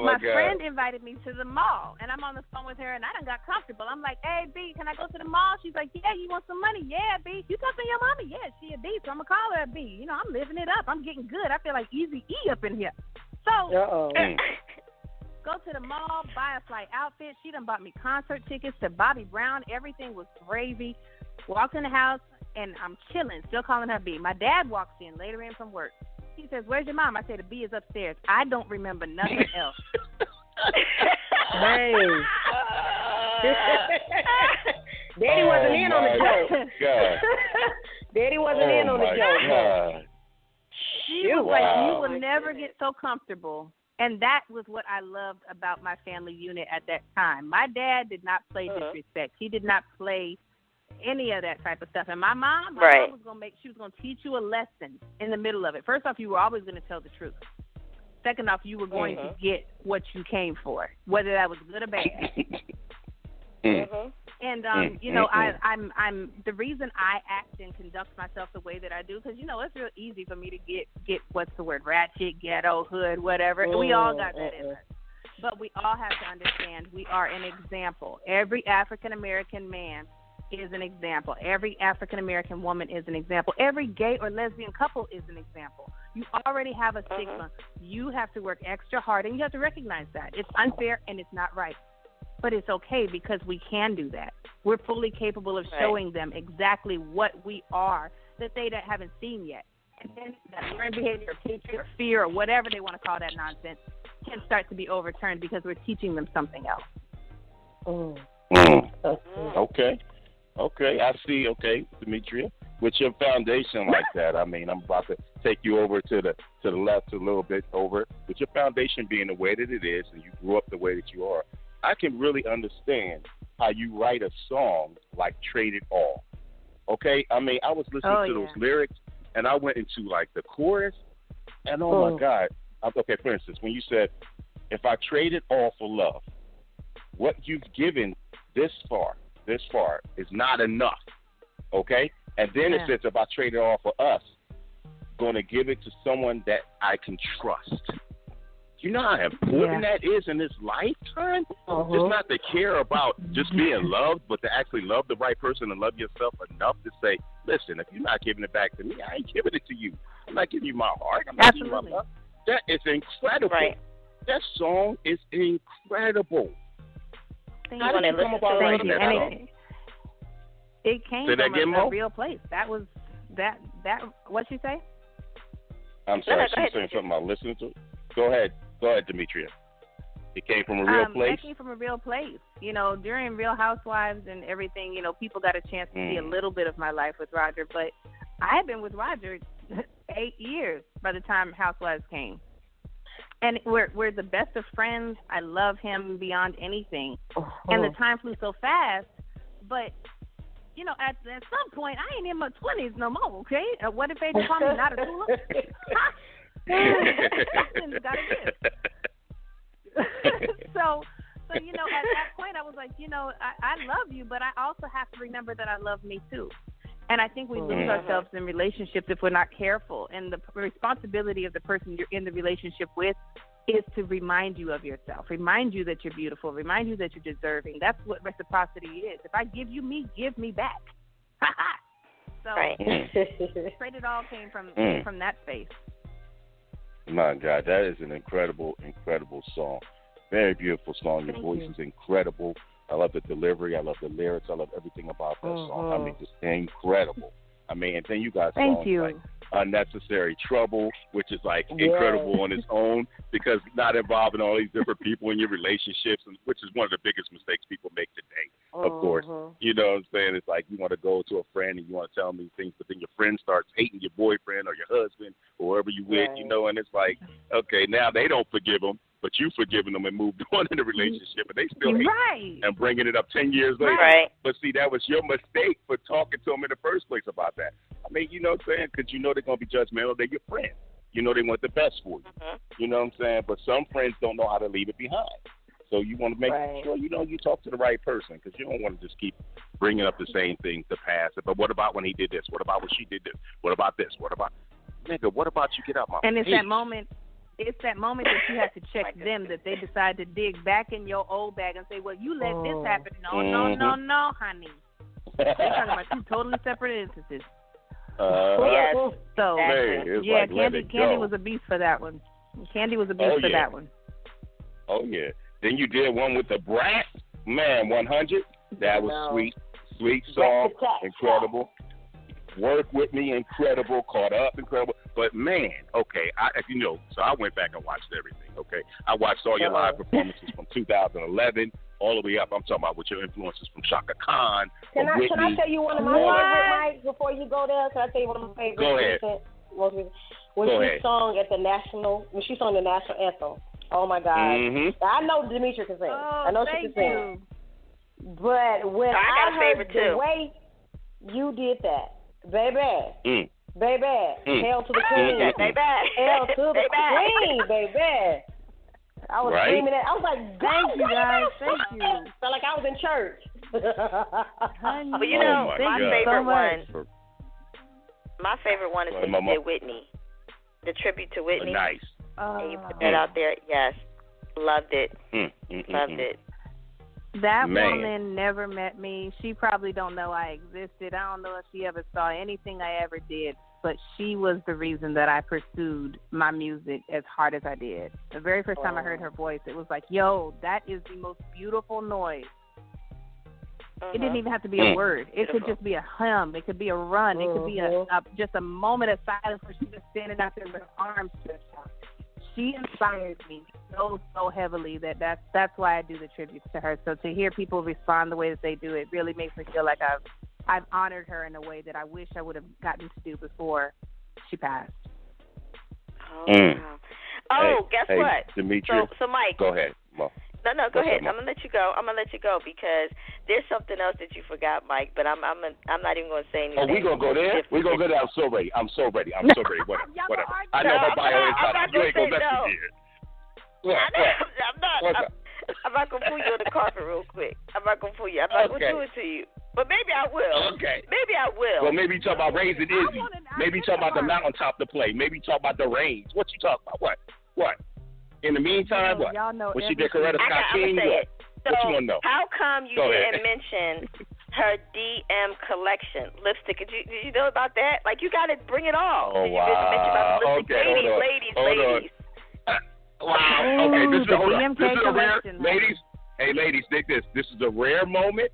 My God. Friend invited me to the mall, and I'm on the phone with her, and I done got comfortable. I'm like, "Hey, B, can I go to the mall?" She's like, "Yeah, you want some money?" "Yeah, B. You talking to your mommy?" "Yeah, she a B, so I'm going to call her a B. You know, I'm living it up. I'm getting good. I feel like Easy E up in here." So, go to the mall, buy a flight outfit. She done bought me concert tickets to Bobby Brown. Everything was gravy. Walked in the house, and I'm chilling, still calling her B. My dad walks in, later in from work. He says, "Where's your mom?" I say, "The B is upstairs." I don't remember nothing else. Hey. Daddy wasn't in on the joke. Daddy wasn't in on the joke. God. She was like, "You will never get so comfortable." And that was what I loved about my family unit at that time. My dad did not play disrespect. He did not play any of that type of stuff. And my mom was she was gonna teach you a lesson in the middle of it. First off, you were always gonna tell the truth. Second off, you were going to get what you came for, whether that was good or bad. And you know, I'm the reason I act and conduct myself the way that I do, because you know it's real easy for me to get what's the word, ratchet, ghetto, hood, whatever. We all got that in us. But we all have to understand we are an example. Every African American man is an example. Every African American woman is an example. Every gay or lesbian couple is an example. You already have a stigma. You have to work extra hard, and you have to recognize that. It's unfair and it's not right. But it's okay, because we can do that. We're fully capable of showing them exactly what we are that they haven't seen yet. And then that learned behavior, hatred, or fear, or whatever they want to call that nonsense, can start to be overturned because we're teaching them something else. Okay, I see. Okay, Demetria, with your foundation like that, I mean, I'm about to take you over to the left a little bit over. With your foundation being the way that it is, and you grew up the way that you are, I can really understand how you write a song like "Trade It All." Okay, I mean, I was listening to those lyrics, and I went into like the chorus, and oh my God. Okay, for instance, when you said, "If I trade it all for love, what you've given this far is not enough." Okay? And then it says, "If I trade it all for us, going to give it to someone that I can trust." You know how important that is in this lifetime? Just not to care about just being loved, but to actually love the right person and love yourself enough to say, "Listen, if you're not giving it back to me, I ain't giving it to you. I'm not giving you my heart. I'm not giving you my love." That is incredible. Right. That song is incredible. How did you come about writing that song? It came from a real place. That was that. What'd you say? I'm sorry, she's saying something about listening to it. Go ahead, Demetria. It came from a real place? It came from a real place. You know, during Real Housewives and everything, you know, people got a chance to see a little bit of my life with Roger. But I had been with Roger 8 years by the time Housewives came. And we're the best of friends. I love him beyond anything. And the time flew so fast. But, you know, at some point, I ain't in my 20s no more, okay? What if they just call me not a tulip? Something's got to give. So, you know, at that point, I was like, you know, I love you, but I also have to remember that I love me too. And I think we lose ourselves in relationships if we're not careful. And the responsibility of the person you're in the relationship with is to remind you of yourself, remind you that you're beautiful, remind you that you're deserving. That's what reciprocity is. If I give you me, give me back. So, Trade It All came from that space. My God, that is an incredible, incredible song. Very beautiful song. Your voice is incredible. I love the delivery. I love the lyrics. I love everything about that song. I mean, just incredible. I mean, and then you got songs like Unnecessary Trouble, which is like incredible on its own, because not involving all these different people in your relationships, and which is one of the biggest mistakes people make today, of course. You know what I'm saying? It's like you want to go to a friend and you want to tell them these things, but then your friend starts hating your boyfriend or your husband whoever you with, you know, and it's like, okay, now they don't forgive them, but you forgiven them and moved on in the relationship, but they still hate and bringing it up 10 years later. Right. But see, that was your mistake for talking to them in the first place about that. I mean, you know what I'm saying? Because you know they're going to be judgmental. They're your friends. You know they want the best for you. You know what I'm saying? But some friends don't know how to leave it behind. So you want to make sure, you know, you talk to the right person, because you don't want to just keep bringing up the same things, the past. But what about when he did this? What about when she did this? What about this? What about, nigga, what about you get out my face? And it's that moment that you have to check them, that they decide to dig back in your old bag and say, well, you let this happen. No, honey. They're talking about two totally separate instances. Yes. So, man, yeah, like, Candy was a beast for that one. Candy was a beast for that one. Oh, yeah. Then you did one with the Brat. Man, 100. That was sweet. Sweet song. Incredible. Work With Me, incredible. Caught Up, incredible. But, man, okay, you know, so I went back and watched everything, okay? I watched all your live performances from 2011 all the way up. I'm talking about with your influences from Shaka Khan. Can I tell you one of my favorite, Mike, before you go there? Can I tell you one of my favorites? Go ahead. When she sung the national anthem. Oh, my God. I know Demetria can sing. I know she can sing. But when I heard the way you did that, baby, hail to the queen. Hail to the queen, baby. I was screaming that. I was like, thank you, guys. Thank you. Felt like I was in church. But you know, my favorite one is when you did Whitney. The tribute to Whitney. Nice. And you put that out there. Yes. Loved it. Loved it. That woman never met me. She probably don't know I existed. I don't know if she ever saw anything I ever did, but she was the reason that I pursued my music as hard as I did. The very first time I heard her voice, it was like, yo, that is the most beautiful noise. It didn't even have to be a word. It could just be a hum. It could be a run. It could be just a moment of silence where she was standing out there with her arms stretched out. She inspired me so heavily that's why I do the tributes to her. So to hear people respond the way that they do, it really makes me feel like I've honored her in a way that I wish I would have gotten to do before she passed. Guess what? Demetria, so Mike, go ahead. No, go ahead. I'm gonna let you go because there's something else that you forgot, Mike. But I'm not even gonna say anything. Oh, we gonna go there? We gonna go there. I'm so ready. Whatever. I know her bio inside. You ain't gonna let me get it. I'm not gonna pull you on the carpet real quick. I'm not gonna pull you. I'm not gonna do it to you. But maybe I will. Okay. Maybe I will. Well, maybe you talk about Raising Izzy. Maybe you talk about the mountaintop to play. Maybe you talk about the range. What you talk about? What? In the meantime, what? When she did Coretta Scott King, what? So, what you want to know? How come you didn't mention her DM collection lipstick? Did you know about that? Like, you got to bring it all. Oh, wow. You didn't mention about the lipstick. Ladies. Wow. Okay, this is a rare, man. ladies, take this. This is a rare moment,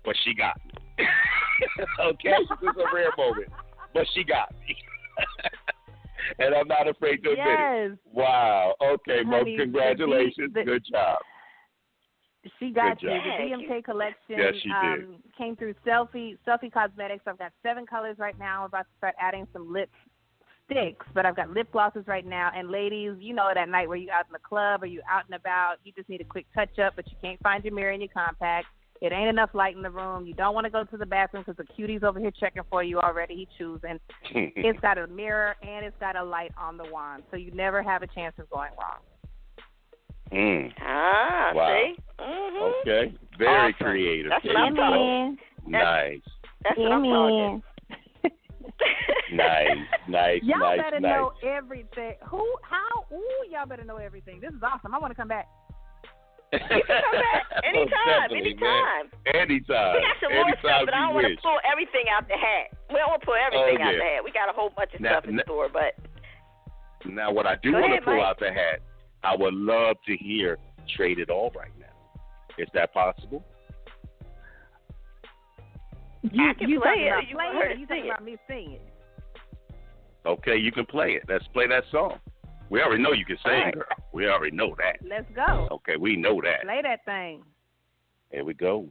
but she got me. Okay, this is a rare moment, but she got me. And I'm not afraid to admit it. Wow. Okay, Mom, congratulations. Good job. She got you. The DMK collection came through Selfie Cosmetics. I've got 7 colors right now. I'm about to start adding some lipsticks, but I've got lip glosses right now. And ladies, you know that night where you're out in the club or you're out and about, you just need a quick touch-up, but you can't find your mirror and your compact. It ain't enough light in the room. You don't want to go to the bathroom because the cutie's over here checking for you already. He choosing. It's got a mirror and it's got a light on the wand, so you never have a chance of going wrong. Wow. See? Okay. Very creative. That's what I'm talking. Nice. That's what I'm talking. Nice. Y'all better know everything. Y'all better know everything. This is awesome. I want to come back. You can come back anytime. We got some more stuff, but I don't want to pull everything out the hat. We don't want to pull everything out the hat. We got a whole bunch of stuff in store, but. Now, what I do want to pull out the hat, I would love to hear Trade It All right now. Is that possible? You can play it. You talking about me singing it. Okay, you can play it. Let's play that song. We already know you can sing, girl. We already know that. Let's go. Okay, we know that. Play that thing. Here we go.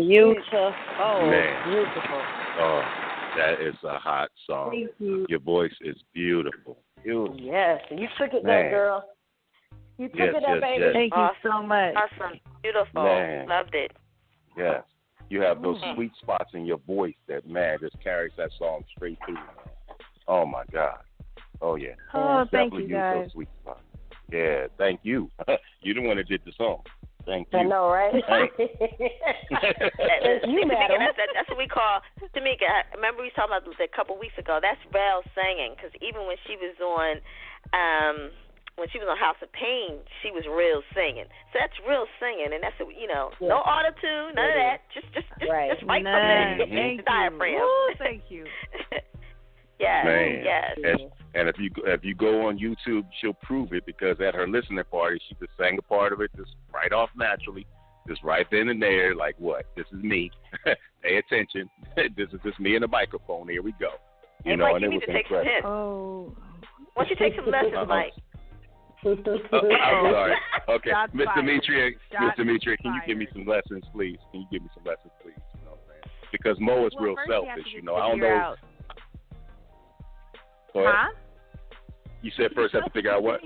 Beautiful. Man. Beautiful. Oh, that is a hot song. Thank you. Your voice is beautiful. Beautiful. Yes, you took it Man. there, girl. You took it there, baby. Yes. Thank you so much. Awesome. Beautiful. Man. Loved it. Yes. You have those sweet spots in your voice that, man, just carries that song straight through. Oh, my God. Oh, yeah. Oh, thank Definitely you, guys. those sweet spots. Yeah, thank you. You're the one that did the song. Thank you. I know, right? You, madam. That's what we call, Tamika, I remember we talked about this a couple weeks ago. That's real singing, because even when she was on House of Pain, she was real singing. So that's real singing, and that's, no auto-tune, none of that. Just right from the diaphragm. Oh, thank you. Yes, Man. yes. And if you go on YouTube, she'll prove it, because at her listening party, she just sang a part of it just right off naturally, just right then and there, like, what? This is me. Pay attention. This is just me and a microphone. Here we go. And and you it need was to take some incredible. hints. Oh. Why don't you take some lessons, Mike? I'm sorry. Okay, Shots Miss fired. Demetria, Shots can you give me fired. some lessons, please? Can you give me some lessons, please? You know what I'm saying? Because Mo is real first selfish. you I don't know. out. Go ahead. Huh? You said first have to figure out what?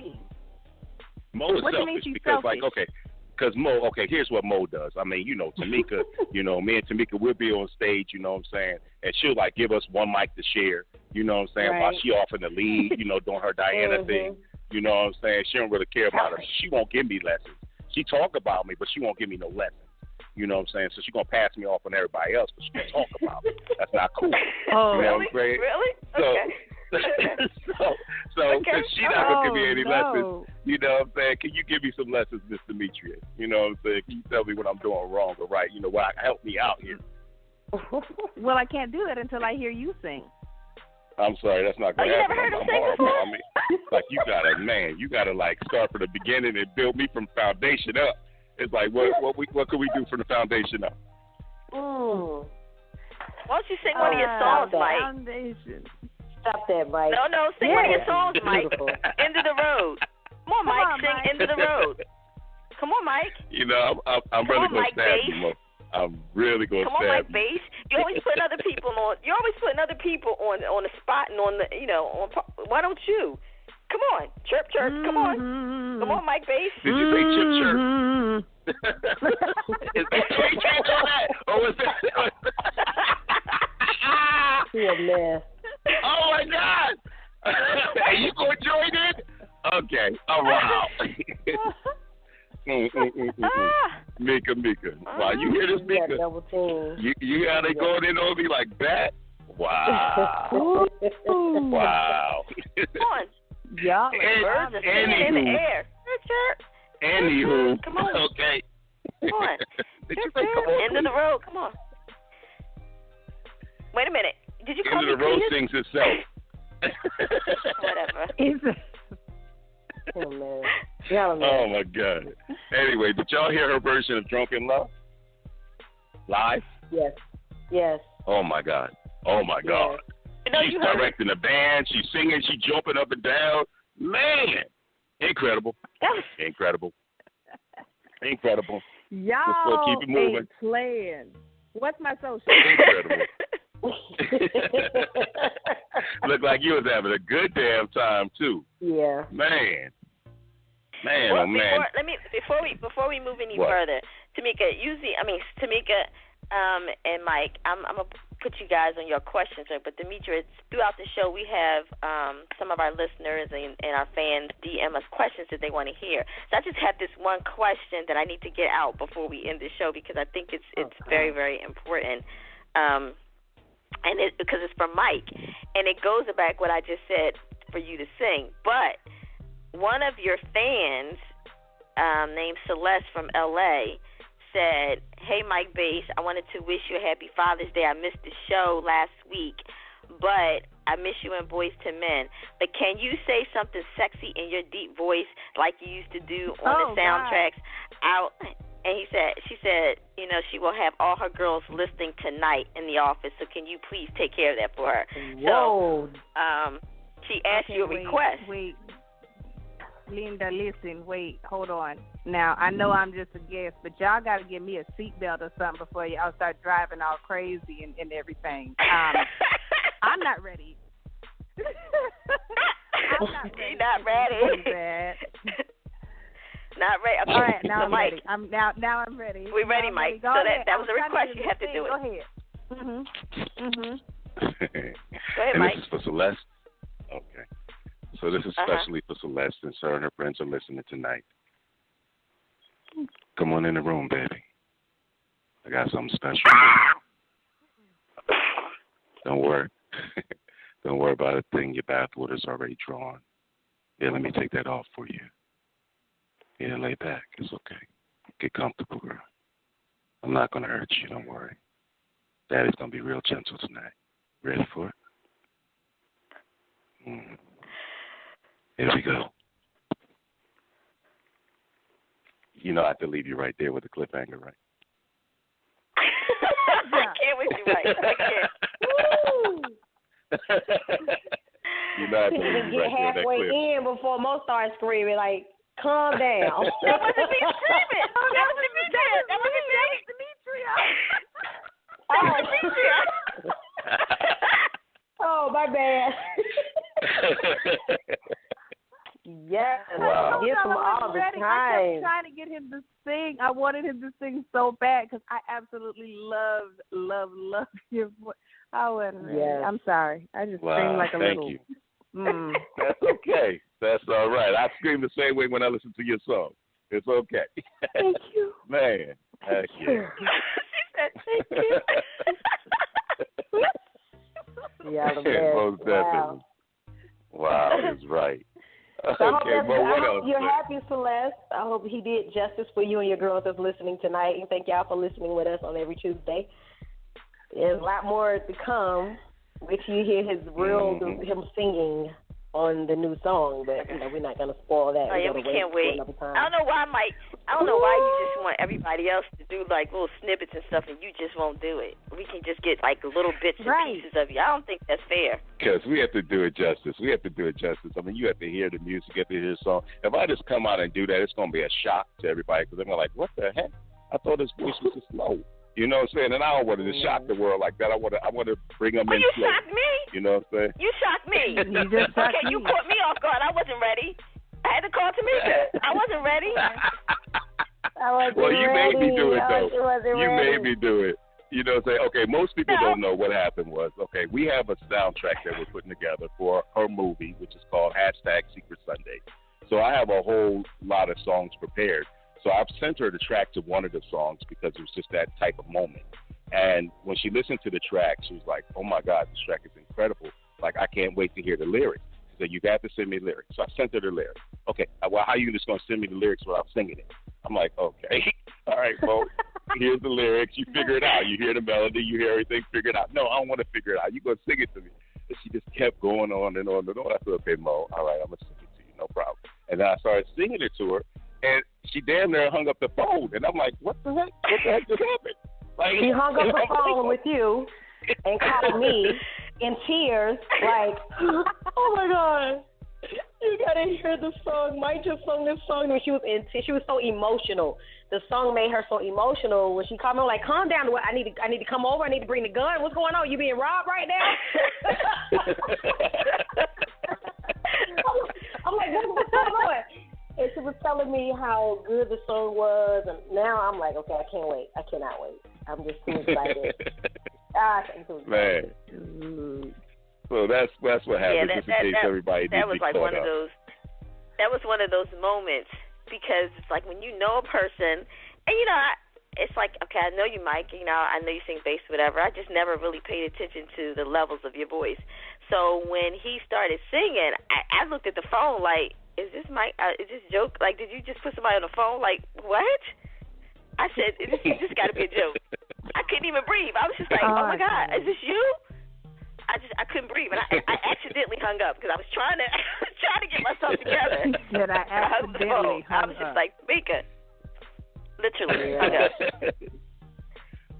Mo is What do you mean selfish she's because, selfish? because Mo, here's what Mo does. I mean, Tamika, me and Tamika, we'll be on stage, you know what I'm saying, and she'll, like, give us one mic to share, you know what I'm saying, while she off in the lead, doing her Diana thing, you know what I'm saying. She don't really care about us. She won't give me lessons. She talk about me, but she won't give me no lessons. You know what I'm saying? So she's going to pass me off on everybody else, but she can't talk about me. That's not cool. Oh, you know what I'm saying? Really? So, Okay. since she's not going to give me any lessons, no. you know what I'm saying? Can you give me some lessons, Miss Demetria? You know what I'm saying? Can you tell me what I'm doing wrong or right? Help me out here. Well, I can't do that until I hear you sing. I'm sorry, that's not going to happen. You never heard him I'm sing horrible. before? I mean, like, you got to like start from the beginning and build me from foundation up. It's like, what can we do from the foundation up? Mm. Why don't you sing one of your songs, Mike? Foundation. Stop that, Mike. No, sing one of your songs, Mike. End of the road. Come on, Mike, sing End of the Road. Come on, Mike. I'm really going to stab you, Mo. I'm really going to stab you. Come on, Mike you. Bass. You're always putting other people on. You're always putting other people on the spot and on the, why don't you? Come on, chirp. Come on, Mike Bass. Did you say chirp? Is that or was that? You're a mess. Oh my God! Are you going to join in? Okay. Oh wow. Mika. Wow, you hear this, Mika? You got it going in on me like that? Wow. Wow. Come on. Y'all birds are singing in the air. Chirp. Anywho. Come on. Okay. Come on. Did you say come on? End of the road. Come on. Wait a minute. Did you call End me of the road Cletus? sings itself. Whatever. Oh, man. Oh, my God. Anyway, did y'all hear her version of Drunken Love? Live? Yes. Oh, my God. She's directing the band. She's singing. She's jumping up and down. Man. Incredible. Y'all Just gonna keep it moving. ain't playing. What's my social? Incredible. Look like you was having a good damn time too. Yeah. Man. Well, Oh man. Before we move any further, Tamika, and Mike, I'm gonna put you guys on your questions, but Demetria, throughout the show we have some of our listeners and our fans DM us questions that they want to hear. So I just have this one question that I need to get out before we end the show because I think it's very, very important. Because it's from Mike, and it goes back what I just said for you to sing. But one of your fans, named Celeste from LA, said, "Hey, Mike Bass, I wanted to wish you a happy Father's Day. I missed the show last week, but I miss you in Boys to Men. But can you say something sexy in your deep voice like you used to do on the soundtracks?" And she said, she will have all her girls listening tonight in the office. So can you please take care of that for her? Whoa. So, she asked you a request. Wait. Linda, listen, wait, hold on. Now, I know I'm just a guest, but y'all got to give me a seatbelt or something before y'all start driving all crazy and everything. I'm not ready. I'm not ready. You're not ready. Not ready. Okay. All right, now so I'm Mike, ready. Now I'm ready. We're ready, Mike. So that was a request. You have to do it. Go ahead. Go ahead, and Mike. This is for Celeste? Okay. So this is especially for Celeste, and her and her friends are listening tonight. Come on in the room, baby. I got something special. Don't worry. Don't worry about a thing. Your bathwater's already drawn. Yeah, let me take that off for you. Yeah, lay back. It's okay. Get comfortable, girl. I'm not going to hurt you. Don't worry. Daddy's going to be real gentle tonight. Ready for it? Here we go. You know I have to leave you right there with the cliffhanger, right? I can't with you, Mike. I can't. You know I have to leave you right there. Halfway in before Mo starts screaming, like, calm down. That wasn't me screaming. That was Demetria. That wasn't me. Oh, my bad. Yes. Wow. Get him all the time. I kept trying to get him to sing. I wanted him to sing so bad because I absolutely love your voice. I wasn't ready. Yes. I'm sorry. I just screamed like a little. Thank you. That's okay. That's all right. I scream the same way when I listen to your song. It's okay. Thank you. Man. Heck yeah. She said, thank you. Yeah, the best. Most definitely. Wow, that's right. So Okay, well, what I else? hope you're happy, Celeste. I hope he did justice for you and your girls that's listening tonight. And thank y'all for listening with us on every Tuesday. There's a lot more to come. Make sure you hear him singing on the new song, but we're not gonna spoil that. Oh yeah, we can't wait. I don't know why, Mike. I don't know why you just want everybody else to do like little snippets and stuff, and you just won't do it. We can just get like little bits and pieces of you. I don't think that's fair. Because we have to do it justice. I mean, you have to hear the music, you have to hear the song. If I just come out and do that, it's gonna be a shock to everybody because they're gonna like, what the heck? I thought this voice was just low. You know what I'm saying? And I don't want to shock the world like that. I want to bring them in. You slow. shocked me. You know what I'm saying? You shocked me. You just shocked me. You caught me off guard. I wasn't ready. I had to call Tamika. I wasn't ready. Well, you made me do it, though. You made me do it. You know what I'm saying? Okay, most people don't know what happened was, okay, we have a soundtrack that we're putting together for her movie, which is called #Secret Sunday. So I have a whole lot of songs prepared. So I've sent her the track to one of the songs because it was just that type of moment. And when she listened to the track, she was like, oh, my God, this track is incredible. Like, I can't wait to hear the lyrics. She said, you got to send me lyrics. So I sent her the lyrics. Okay, well, how are you just going to send me the lyrics without singing it? I'm like, okay. All right, well, here's the lyrics. You figure it out. You hear the melody. You hear everything. Figure it out. No, I don't want to figure it out. You're going to sing it to me. And she just kept going on and on and on. I said, okay, Mo, all right, I'm going to sing it to you. No problem. And then I started singing it to her. And she damn near hung up the phone. And I'm like, what the heck? What the heck just happened? Like, she hung up the phone with you and called me in tears, like, oh, my God. You got to hear the song. Mike just sung this song when she was so emotional. The song made her so emotional. When she called me, I'm like, calm down. I need to come over. I need to bring the gun. What's going on? You being robbed right now? I'm like, what's going on? And she was telling me how good the song was, and now I'm like, okay, I can't wait. I cannot wait. I'm just too excited. I'm too excited. Man. So that's what happened. Just in case everybody that was like one up. of those. That was one of those moments because it's like when you know a person, and it's like, okay, I know you, Mike. I know you sing bass, whatever. I just never really paid attention to the levels of your voice. So when he started singing, I looked at the phone like, is this Mike? Is this a joke? Like, did you just put somebody on the phone? Like, what? I said, this got to be a joke. I couldn't even breathe. I was just like, oh my God, is this you? I couldn't breathe, and I accidentally hung up because I was trying to get myself together. Did I accidentally hung up? I was just like, Tamika, literally hung up.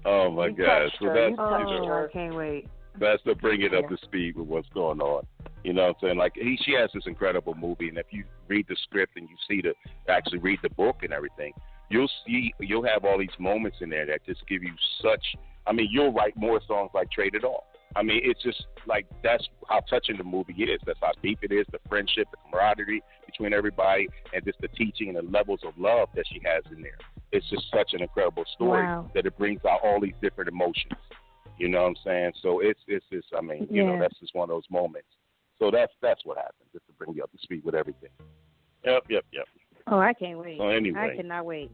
Oh my God! So that's I can't wait. That's to bring it up to speed with what's going on. You know what I'm saying? Like she has this incredible movie, and if you read the script and you see actually read the book and everything, you'll have all these moments in there that just give you such. I mean, you'll write more songs like Trade It All. I mean, it's just like that's how touching the movie is. That's how deep it is. The friendship, the camaraderie between everybody, and just the teaching and the levels of love that she has in there. It's just such an incredible story that it brings out all these different emotions. You know what I'm saying? So it's I mean, you know, that's just one of those moments. So that's what happens, just to bring you up to speed with everything. Yep. Oh, I can't wait. So anyway. I cannot wait.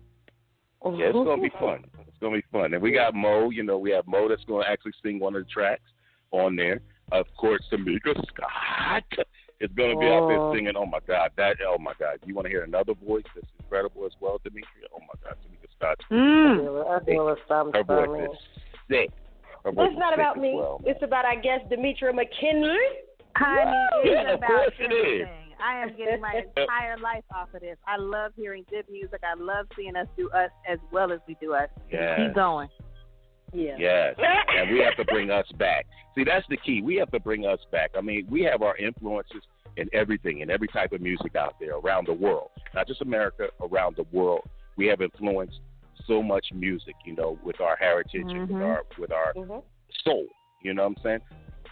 Yeah, it's going to be fun. It's going to be fun. And we got Mo, you know, we have Mo that's going to actually sing one of the tracks on there. Of course, Tamika Scott is going to be out there singing. Oh, my God. You want to hear another voice that's incredible as well, Demetria? Oh, my God, Tamika Scott. Her voice is sick. It's not about me. Well, it's about, I guess, Demetria McKinney. Honey, it's about everything. I am getting my entire life off of this. I love hearing good music. I love seeing us do us as well as we do us. Yes. Keep going. Yeah. Yes. And we have to bring us back. See, that's the key. We have to bring us back. I mean, we have our influences in everything, in every type of music out there around the world. Not just America, around the world. We have influenced so much music, you know, with our heritage and with our soul. You know what I'm saying?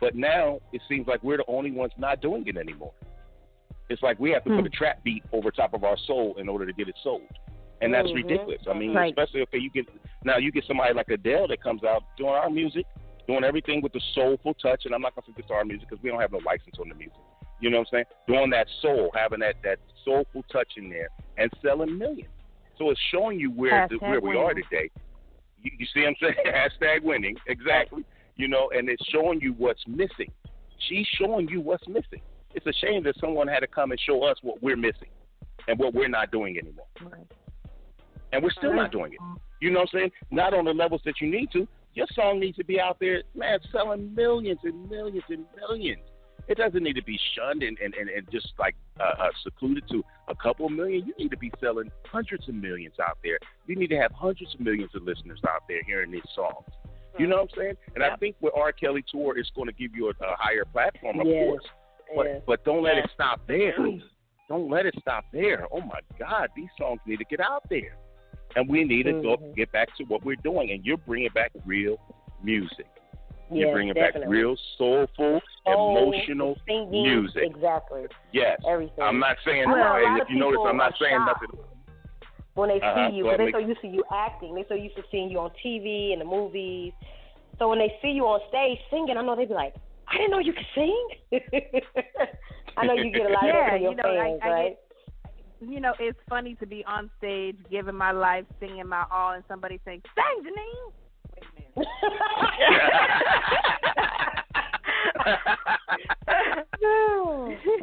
But now it seems like we're the only ones not doing it anymore. It's like we have to put a trap beat over top of our soul in order to get it sold. And that's ridiculous. I mean, especially, you get somebody like Adele that comes out doing our music, doing everything with the soulful touch, and I'm not going to say this our music because we don't have no license on the music. You know what I'm saying? Doing that soul, having that soulful touch in there and selling millions. So it's showing you where we are today. You see what I'm saying? Hashtag winning. Exactly. You know, and it's showing you what's missing. She's showing you what's missing. It's a shame that someone had to come and show us what we're missing and what we're not doing anymore. Right. And we're still not doing it. You know what I'm saying? Not on the levels that you need to. Your song needs to be out there, man, selling millions and millions and millions. It doesn't need to be shunned and just like secluded to a couple of million. You need to be selling hundreds of millions out there. You need to have hundreds of millions of listeners out there hearing these songs. You know what I'm saying? And I think with R. Kelly Tour, it's going to give you a higher platform, of course. But don't let it stop there. Don't let it stop there. Oh, my God. These songs need to get out there. And we need to get back to what we're doing. And you're bringing back real music. You're bringing back real soulful, emotional music. Exactly. Yes. Everything. I'm not saying, and if you notice, I'm not saying nothing. When they see you, because they're so used to you acting. They're so used to seeing you on TV and the movies. So when they see you on stage singing, I know they be like, I didn't know you could sing. I know you get a lot of that from your fans, right? You know, it's funny to be on stage, giving my life, singing my all, and somebody saying, "Sing, Janine." Wait a minute.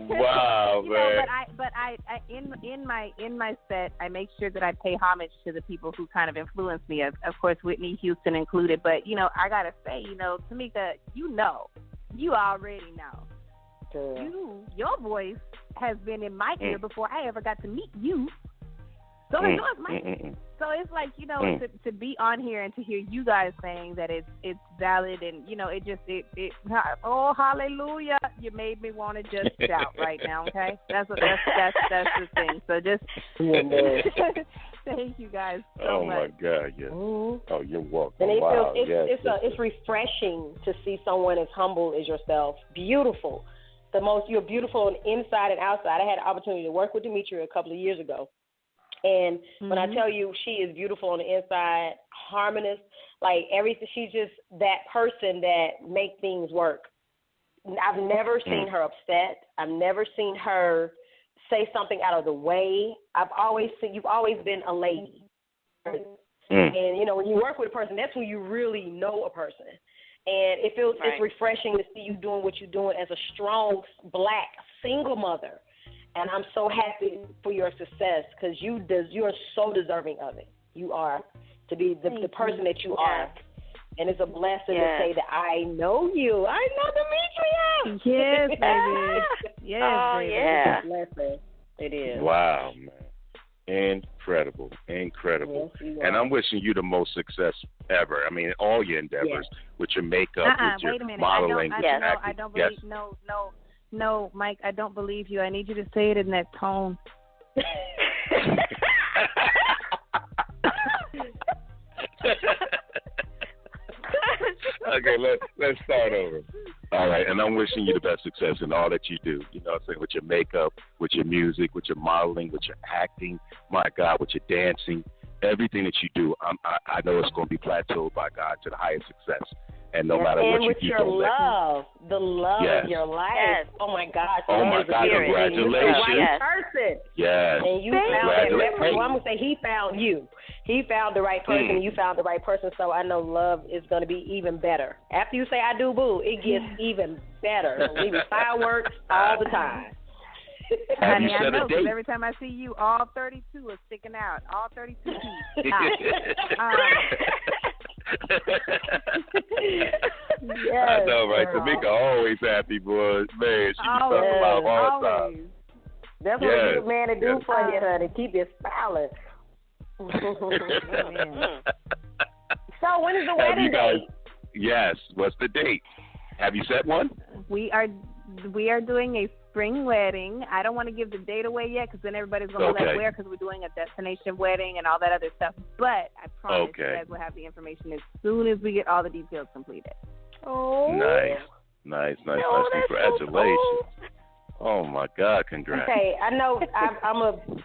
Wow, you man. Know, but I in my set, I make sure that I pay homage to the people who kind of influenced me. Of course, Whitney Houston included. But you know, I gotta say, you know, Tamika, you already know. Your voice has been in my ear before I ever got to meet you. So it's mine. So it's like, you know, to be on here and to hear you guys saying that it's valid, and you know, it oh hallelujah, you made me want to just shout right now. Okay, that's the thing. So just thank you guys so much. Oh my God, yes. Oh, you're welcome. And it's refreshing to see someone as humble as yourself. Beautiful. You're beautiful on the inside and outside. I had an opportunity to work with Demetria a couple of years ago. And when I tell you she is beautiful on the inside, harmonious, like everything, she's just that person that make things work. I've never seen her upset. I've never seen her say something out of the way. You've always been a lady. And, you know, when you work with a person, that's when you really know a person. And it's refreshing to see you doing what you're doing as a strong, black, single mother. And I'm so happy for your success because you are so deserving of it. You are, to be the person that you are. And it's a blessing to say that I know you. I know Demetria. Yes, baby. Yes, baby. Yeah. It's a blessing. It is. Wow, man. Incredible. Yes, and I'm wishing you the most success ever. I mean, all your endeavors with your makeup, with your modeling, I don't believe, no. No, Mike, I don't believe you. I need you to say it in that tone. Okay, let's start over. All right, and I'm wishing you the best success in all that you do. You know what I'm saying? With your makeup, with your music, with your modeling, with your acting, my God, with your dancing, everything that you do, I know it's going to be plateaued by God to the highest success. And no matter what you do, your love, the love of your life. Yes. Oh my gosh. Oh my God, congratulations. Person. Yes. And you found that person. Well, I'm going to say he found you. He found the right person and you found the right person. So I know love is going to be even better. After you say I do boo, it gets even better. Leaving fireworks all the time. Have you I set know, a date? every time I see you, all 32 are sticking out. All 32 teeth. Yes, I know, right? girl. Tamika always happy, boy. Man, she be talking about all the time. That's what a good man to do for you, honey. Keep you smiling. So when is the wedding date? Yes. What's the date? Have you set one? We are doing a spring wedding. I don't want to give the date away yet because then everybody's going to be like, where? Because we're doing a destination wedding and all that other stuff. But I promise you guys will have the information as soon as we get all the details completed. Oh. Nice. So Congratulations. cool. Oh, my God, congrats. Okay, I know.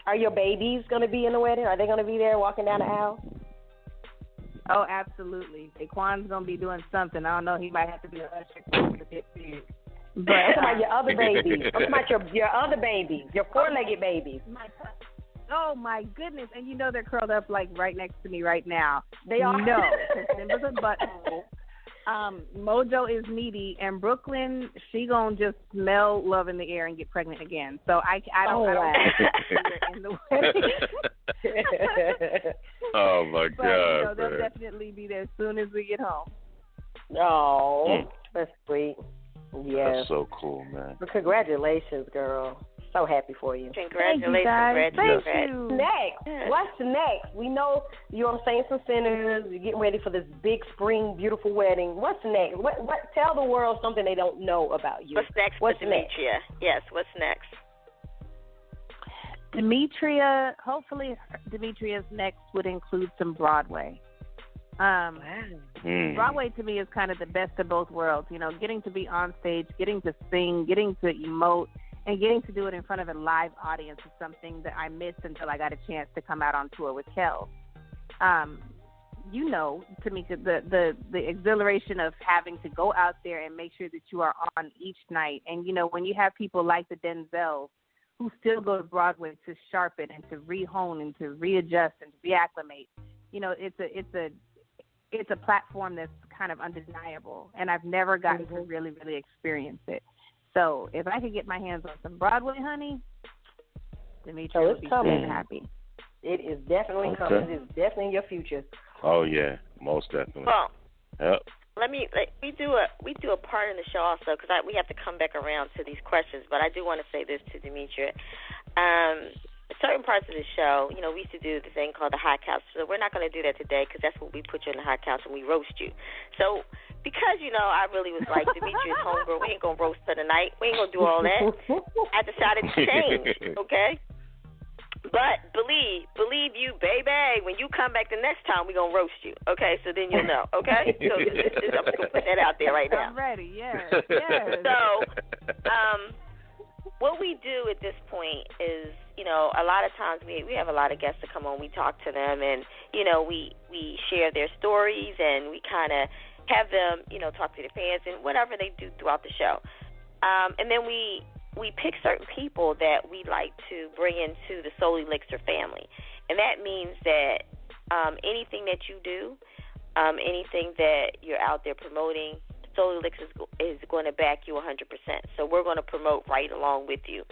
Are your babies going to be in the wedding? Are they going to be there walking down the aisle? Oh, absolutely. Daquan's going to be doing something. I don't know. He might have to be an usher to get big. But I'm talking about your other babies. I'm talking about your other babies, your four-legged babies. Oh, my goodness. And you know they're curled up, like, right next to me right now. They are? No. Simba's a butthole. Mojo is needy, and Brooklyn, she gonna just smell love in the air and get pregnant again. So I don't in the wedding. Oh my but, God! They'll definitely be there as soon as we get home. Oh, that's sweet. Yes. That's so cool, man. But congratulations, girl. So happy for you. Congratulations. Thank you. Next. What's next? We know you're on Saints and Sinners. You're getting ready for this big spring, beautiful wedding. What's next? What? Tell the world something they don't know about you. What's next for Demetria? Yes, what's next? Hopefully Demetria's next would include some Broadway. Broadway to me is kind of the best of both worlds. You know, getting to be on stage, getting to sing, getting to emote, and getting to do it in front of a live audience is something that I missed until I got a chance to come out on tour with Kel. You know, Tamika, the exhilaration of having to go out there and make sure that you are on each night. And, you know, when you have people like the Denzels who still go to Broadway to sharpen and to rehone and to readjust and to reacclimate, you know, it's a platform that's kind of undeniable. And I've never gotten to really, really experience it. So if I could get my hands on some Broadway, honey, Demetria would be so happy. It is definitely coming. It is definitely in your future. Oh yeah, most definitely. Well, yep. We do a part in the show also because we have to come back around to these questions. But I do want to say this to Demetria. Certain parts of the show, you know, we used to do the thing called the hot couch. So we're not going to do that today because that's what we put you in the hot couch and we roast you. So because, you know, I really was like, Demetria's homegirl, we ain't going to roast her tonight. We ain't going to do all that. I decided to change, okay? But believe you, baby, when you come back the next time, we're going to roast you, okay? So then you'll know, okay? So I'm just going to put that out there right now. I'm ready, yes. So what we do at this point is, you know, a lot of times we have a lot of guests that come on. We talk to them, and, you know, we share their stories, and we kind of have them, you know, talk to the fans and whatever they do throughout the show. And then we pick certain people that we like to bring into the Soul Elixir family. And that means that anything that you do, anything that you're out there promoting, Soul Elixir is going to back you 100%. So we're going to promote right along with you.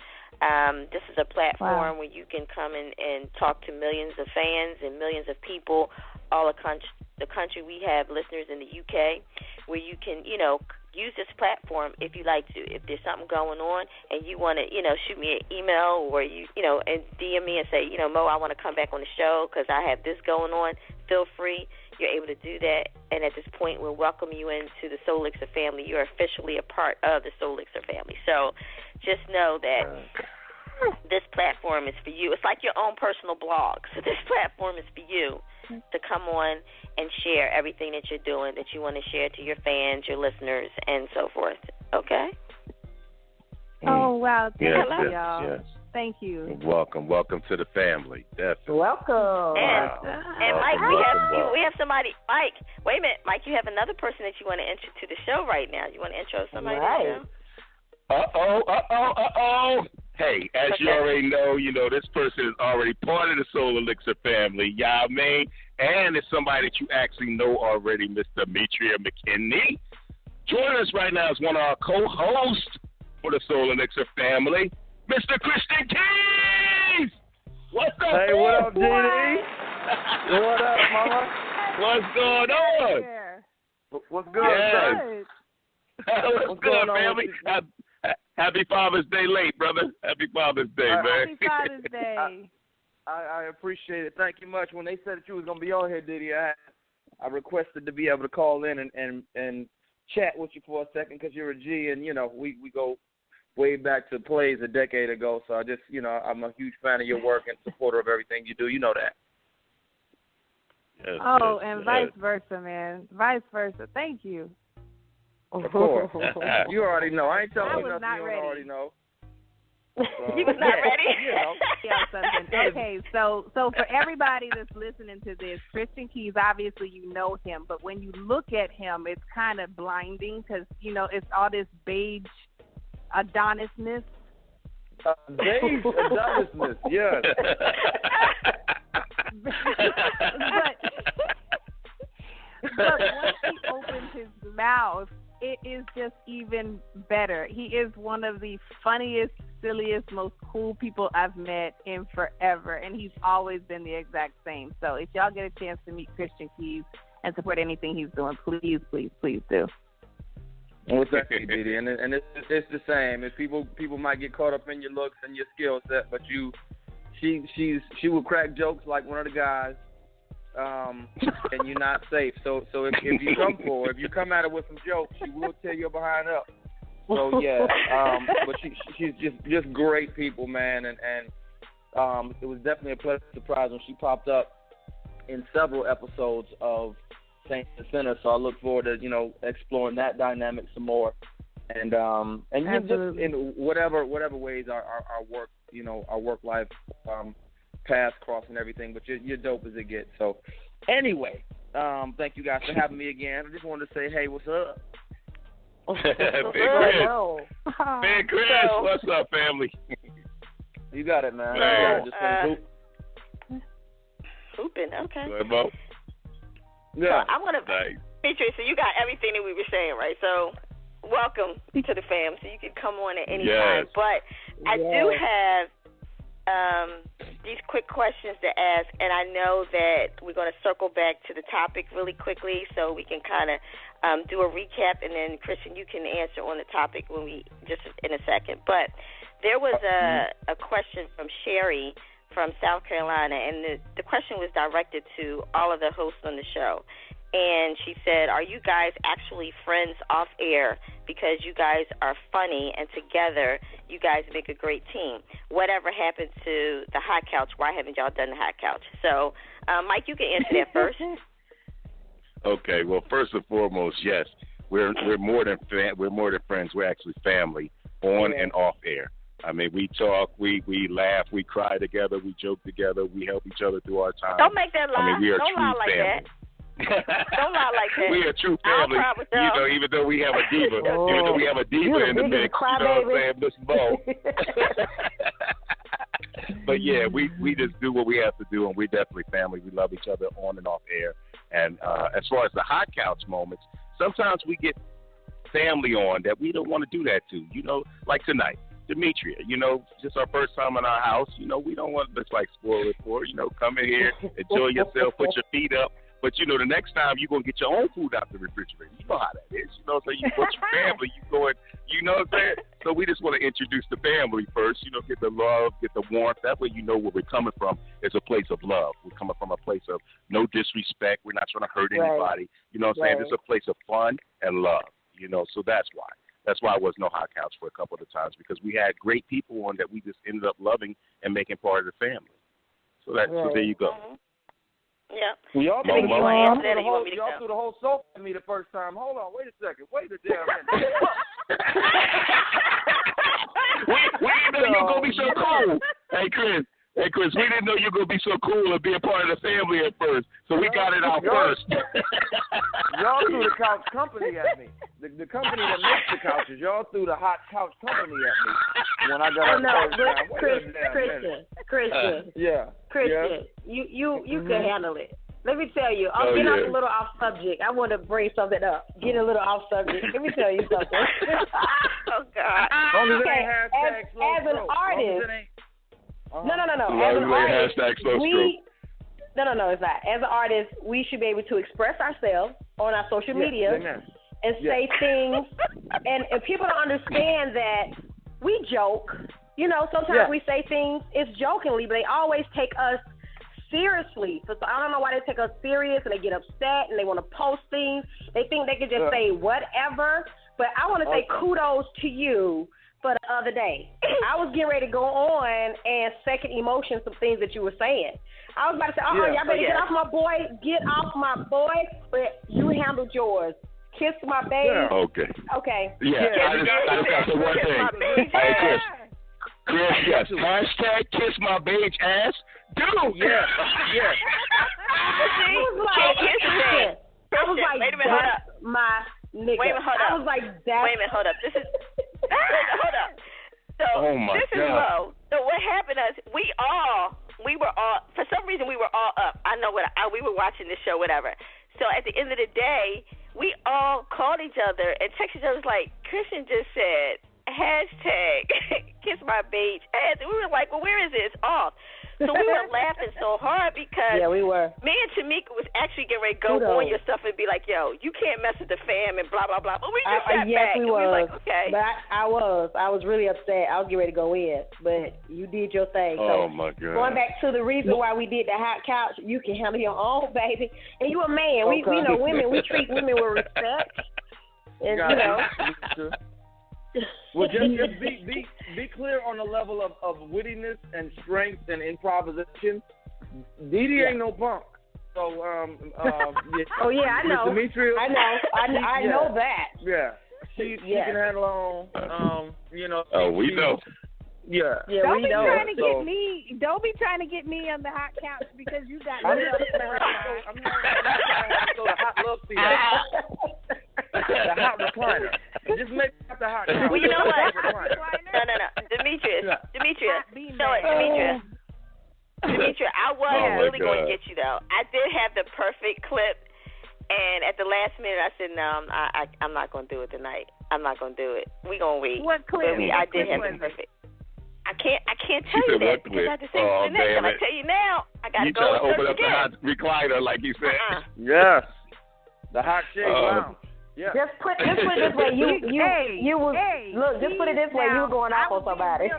This is a platform where you can come and talk to millions of fans and millions of people all across the country. We have listeners in the UK where you can, you know, use this platform if you like to. If there's something going on and you want to, shoot me an email or and DM me and say, Mo, I want to come back on the show because I have this going on. Feel free. You're able to do that. And at this point, we'll welcome you into the Soul Elixir family. You're officially a part of the Soul Elixir family. So just know that this platform is for you. It's like your own personal blog. So this platform is for you to come on and share everything that you're doing, that you want to share to your fans, your listeners, and so forth. Okay? Oh, wow. Thank you, y'all. Yes. Thank you. Welcome to the family. Definitely. Welcome. And Mike, we have somebody. Mike, wait a minute. Mike, you have another person that you want to intro to the show right now. You want to intro somebody to the show? Uh-oh. Hey, as you already know, this person is already part of the Soul Elixir family, y'all mean? And it's somebody that you actually know already, Miss Demetria McKinney. Joining us right now is one of our co-hosts for the Soul Elixir family, Mr. Christian Keys! What's up? Hey, what up, Didi? What up, Mama? What's going on? What's good, yes. What's good, family? Happy Father's Day late, brother. Happy Father's Day, man. Happy Father's Day. I appreciate it. Thank you much. When they said that you was going to be on here, Didi, I requested to be able to call in and chat with you for a second because you're a G, and, we go way back to plays a decade ago. So I just, I'm a huge fan of your work and supporter of everything you do. You know that. Yes, and vice versa, man. Vice versa. Thank you. Of course. You already know. I ain't telling you nothing you don't already know. So, you was not ready? Okay, so for everybody that's listening to this, Christian Keys, obviously you know him, but when you look at him, it's kind of blinding because, it's all this beige Adonisness. Beige Adonisness, yes. but once he opens his mouth, it is just even better. He is one of the funniest, silliest, most cool people I've met in forever, and he's always been the exact same. So if y'all get a chance to meet Christian Keys and support anything he's doing, please, please, please do. Well, thank you, Didi. And it's the same. If people might get caught up in your looks and your skill set, but she will crack jokes like one of the guys. And you're not safe. So if you come at her with some jokes, she will tear your behind up. So yeah, but she's just great people, man, and it was definitely a pleasant surprise when she popped up in several episodes of Saints and Sinners. So I look forward to exploring that dynamic some more, and just in whatever ways our work our work life paths cross and everything, but you're dope as it gets. So anyway, thank you guys for having me again. I just wanted to say, hey, what's up? Big Chris, what's up, family? You got it, man. Hooping, okay. Go ahead, Bo. Yeah. So I'm gonna, Demetria, so you got everything that we were saying, right? So welcome to the fam. So you can come on at any time, but I do have these quick questions to ask, and I know that we're going to circle back to the topic really quickly so we can kind of do a recap, and then, Christian, you can answer on the topic when we just in a second. But there was a question from Sherry from South Carolina, and the question was directed to all of the hosts on the show. And she said, are you guys actually friends off air because you guys are funny and together you guys make a great team? Whatever happened to the hot couch? Why haven't y'all done the hot couch? So, Mike, you can answer that first. Okay. Well, first and foremost, yes, we're more than friends. We're actually family on and off air. I mean, we talk, we laugh, we cry together, we joke together, we help each other through our time. Don't make that lie. I mean, we are Don't lie like family. That. Don't lie like that. We are a true family. Even though we have a diva, in the mix, you know what I'm saying, Miss Bo. But yeah, we just do what we have to do, and we're definitely family. We love each other on and off air. And as far as the hot couch moments, sometimes we get family on that we don't want to do that to. Like tonight, Demetria. Just our first time in our house. We don't want to just like spoil it for. Come in here, enjoy yourself, put your feet up. But, the next time you're going to get your own food out the refrigerator. You know how that is. So you want your family, you going, you know what I'm saying? So we just want to introduce the family first, get the love, get the warmth. That way you know where we're coming from is a place of love. We're coming from a place of no disrespect. We're not trying to hurt anybody. You know what I'm saying? It's a place of fun and love, so that's why. That's why it was no hot couch for a couple of times, because we had great people on that we just ended up loving and making part of the family. So so there you go. Mm-hmm. Yeah. Well, y'all threw the whole sofa at me the first time. Hold on, wait a second. Wait a damn minute. we didn't know you were going to be so cool. Hey, Chris, we didn't know you were going to be so cool and be a part of the family at first, so we got it out first. Y'all threw the couch company at me. The company that makes the couches, y'all threw the hot couch company at me when I got out first time. Christian. Christian, you can handle it. Let me tell you, I'm getting a little off subject. I want to bring something up. Getting a little off subject. Let me tell you something. Oh, God. As an artist. No. As an artist, no, it's not. As an artist, we should be able to express ourselves on our social media and say things. And people don't understand that we joke. Sometimes we say things, it's jokingly, but they always take us seriously. So I don't know why they take us serious and they get upset and they want to post things. They think they can just say whatever. But I want to say kudos to you for the other day. I was getting ready to go on and second emotion some things that you were saying. I was about to say, y'all better get off my boy, but you handled yours. Kiss my baby. Yeah. Okay. Yeah. I just got the one thing. Hey, Chris, yes. Hashtag kiss my beige ass. Dude. Yeah. I was like, wait a minute, hold up. My nigga. Wait a minute, hold up. I was like, that. Wait a minute, hold up. This is. Hold up. So this is low. So what happened is we were all for some reason we were all up. I know we were watching this show, whatever. So at the end of the day, we all called each other and texted each other like, Christian just said, hashtag kiss my beige ass. And we were like, well, where is it? It's off. So we were laughing so hard because we were. Me and Tamika was actually getting ready to go on your stuff and be like, yo, you can't mess with the fam and blah, blah, blah. But we just sat back and we were like, okay. But I was really upset. I was getting ready to go in. But you did your thing. Oh, so my God. Going back to the reason why we did the hot couch, you can handle your own, baby. And you a man. Okay. We know women. We treat women with respect. And, Well, just be clear on the level of wittiness and strength and improvisation. Dee ain't no punk. So, Oh, yeah, I know. Demetria, I know that. Yeah. She can handle on, Oh, we know. Yeah. Don't be trying to get me on the hot couch because you got I'm not the hot love seat. The hot recliner. Just make up the hot couch. Well, you know what? No. Demetria. Demetria, I was really going to get you, though. I did have the perfect clip, and at the last minute, I said, no, I'm not going to do it tonight. I'm not going to do it. We're going to wait. What clip? I did have the perfect. I can't tell you that because I have to say it next time. I tell you now, I got to go and open up again. the hot recliner like you said. Yes. The hot shade lounge. Yeah. Just put it this way. Just put it this way. You were going off on somebody.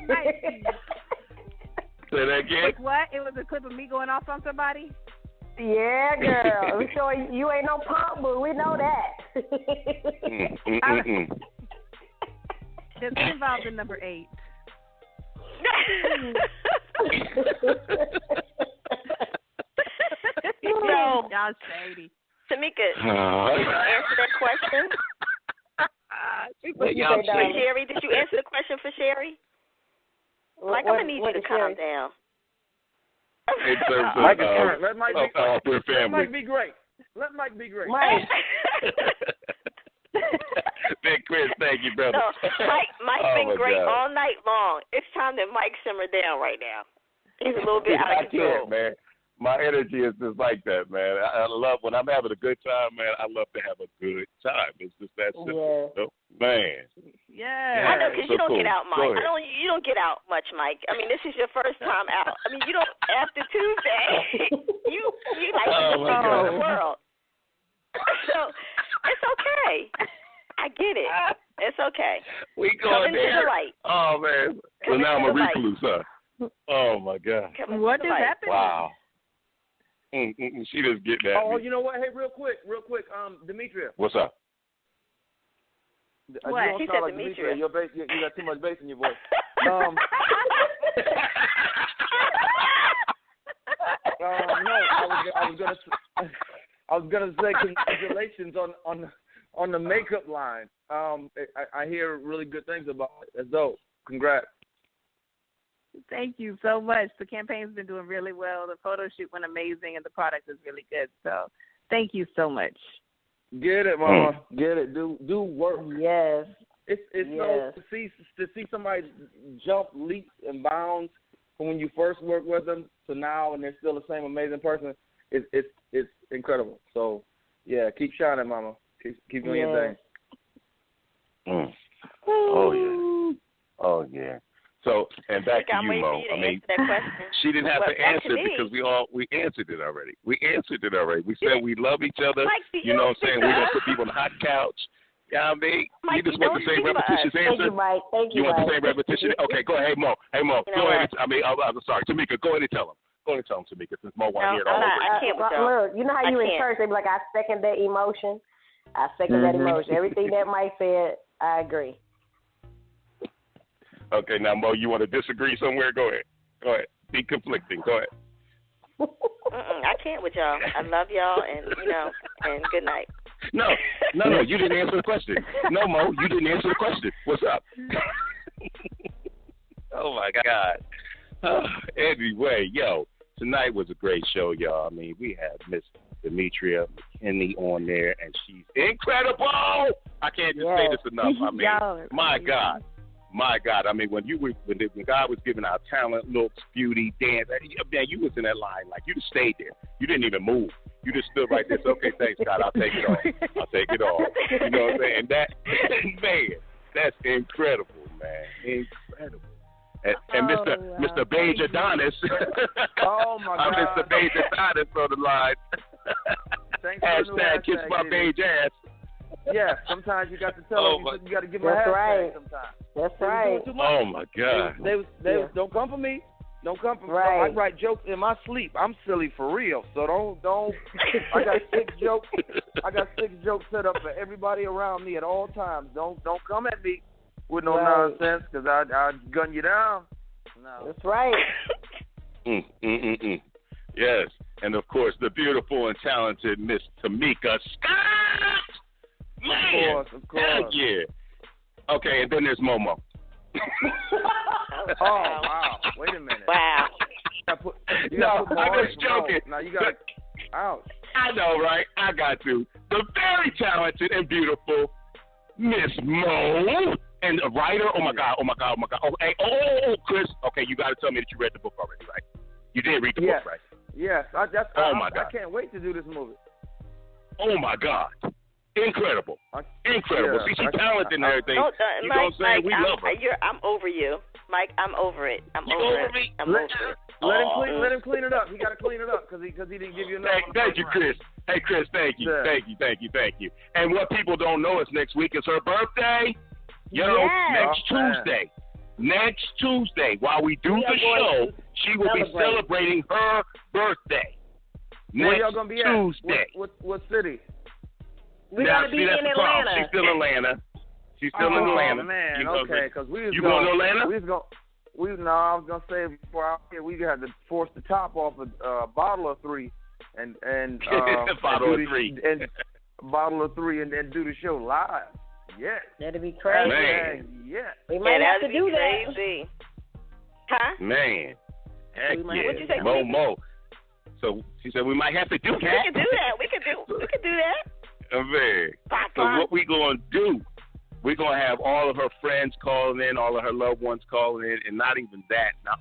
Say that again. What? It was a clip of me going off on somebody? Yeah, girl. We sure you ain't no punk, but we know that. Does it involve the number 8? So, y'all shady. Tamika, did you answer that question? For Sherry, did you answer the question for Sherry? Like, I'm going to need you to calm down. In terms of, let Mike be great. Let Mike be great. Mike. Big Chris, thank you, brother. No, Mike's been great all night long. It's time that Mike simmer down right now. He's a little bit out of control. Man. My energy is just like that, man. I love when I'm having a good time, man. I love to have a good time. It's just that simple, man. Yeah, I know because you don't cool. get out, Mike. You don't get out much, Mike. I mean, this is your first time out. I mean, you don't after Tuesday. you like the world. So it's okay. I get it. It's okay. We going there. The light. Oh man. So now I'm a recluse, huh? Oh my God. What just happened? Wow. She just get that. Oh, you know what? Hey, real quick, Demetria. What's up? What? You He sound said like Demetria. You got too much bass in your voice. No, I was gonna say congratulations on the makeup line. I hear really good things about it. That's dope. Congrats. Thank you so much. The campaign's been doing really well. The photo shoot went amazing, and the product is really good. So, thank you so much. Get it, Mama. Get it. Do work. Yes. It's so to see somebody jump leaps and bounds from when you first worked with them to now, and they're still the same amazing person. It's incredible. So yeah, keep shining, Mama. Keep doing your thing. Oh yeah. So, and back to you, Mo. I mean, she didn't have to answer because we answered it already. We said we love each other. Mike, you know what I'm saying? We're going to put people on the hot couch. You know what I mean? Mike, you just want the same repetitious answer? Thank you, Mike. Thank you, want Mike. the same repetition? Okay, go ahead. Hey, Mo. Go ahead. I'm sorry. Tamika, go ahead and tell him. Go ahead and tell him, Tamika, since Mo want to hear it all over. I can't with y'all. Look, you know how you in church, they be like, I second that emotion. I second that emotion. Everything that Mike said, I agree. Okay, now, Mo, you want to disagree somewhere? Go ahead. Be conflicting. Go ahead. I can't with y'all. I love y'all, and good night. No, you didn't answer the question. No, Mo, you didn't answer the question. What's up? Oh, my God. Anyway, tonight was a great show, y'all. I mean, we had Miss Demetria McKinney on there, and she's incredible. I can't just say this enough. I mean, my God. I mean, when God was giving out talent, looks, beauty, dance, man, you was in that line. Like, you just stayed there. You didn't even move. You just stood right there. So, okay, thanks, God. I'll take it all. You know what I'm saying? That, man, that's incredible, man. Incredible. And Mr. Beige Adonis. Oh, my God. Mr. Beige Adonis on the line. Hashtag kiss my beige ass. Yeah, sometimes you got to tell them. You got to give them a hashtag sometimes. That's right. Oh, my God. They don't come for me. Don't come for me. Right. I write jokes in my sleep. I'm silly for real. So don't. I got 6 jokes. I got 6 jokes set up for everybody around me at all times. Don't come at me with no nonsense because I gun you down. No. That's right. Yes, and of course the beautiful and talented Miss Tamika Scott. Man, of course. Heck yeah. Okay, and then there's Momo. Oh, wow. Wait a minute. Wow. I'm just joking. Now you got to. Ouch. I know, right? I got to. The very talented and beautiful Miss Mo. And a writer. Oh, my God. Oh, hey, Chris. Okay, you got to tell me that you read the book already, right? You did read the book, right? Yes. My God. I can't wait to do this movie. Oh, my God. Incredible. Incredible. Yeah, See, she's talented and everything. You know what I'm saying? We love her. I'm over you. Mike, I'm over it. I'm over it. Let him clean it up. He got to clean it up because he didn't give you enough. Thank you, Chris. Hey, Chris, thank you. Yeah. Thank you. And what people don't know is next week is her birthday. Next Tuesday, while we do the show, she will be celebrating her birthday. Where y'all going to be at? Tuesday. What city? We got to be in Atlanta. She's still in Atlanta. Oh, man. Okay, because you going to Atlanta? I was going to say before out here, we had to force the top off a bottle of 3 and bottle of 3 and then do the show live. Yeah. That'd be crazy. Man. Yeah. We might have to do that. Crazy. Huh? Man. Heck yeah. What'd you say? Mo. So she said we might have to do that. We can do that. We can do that. Man. So what we going to do, we're going to have all of her friends calling in, all of her loved ones calling in, and not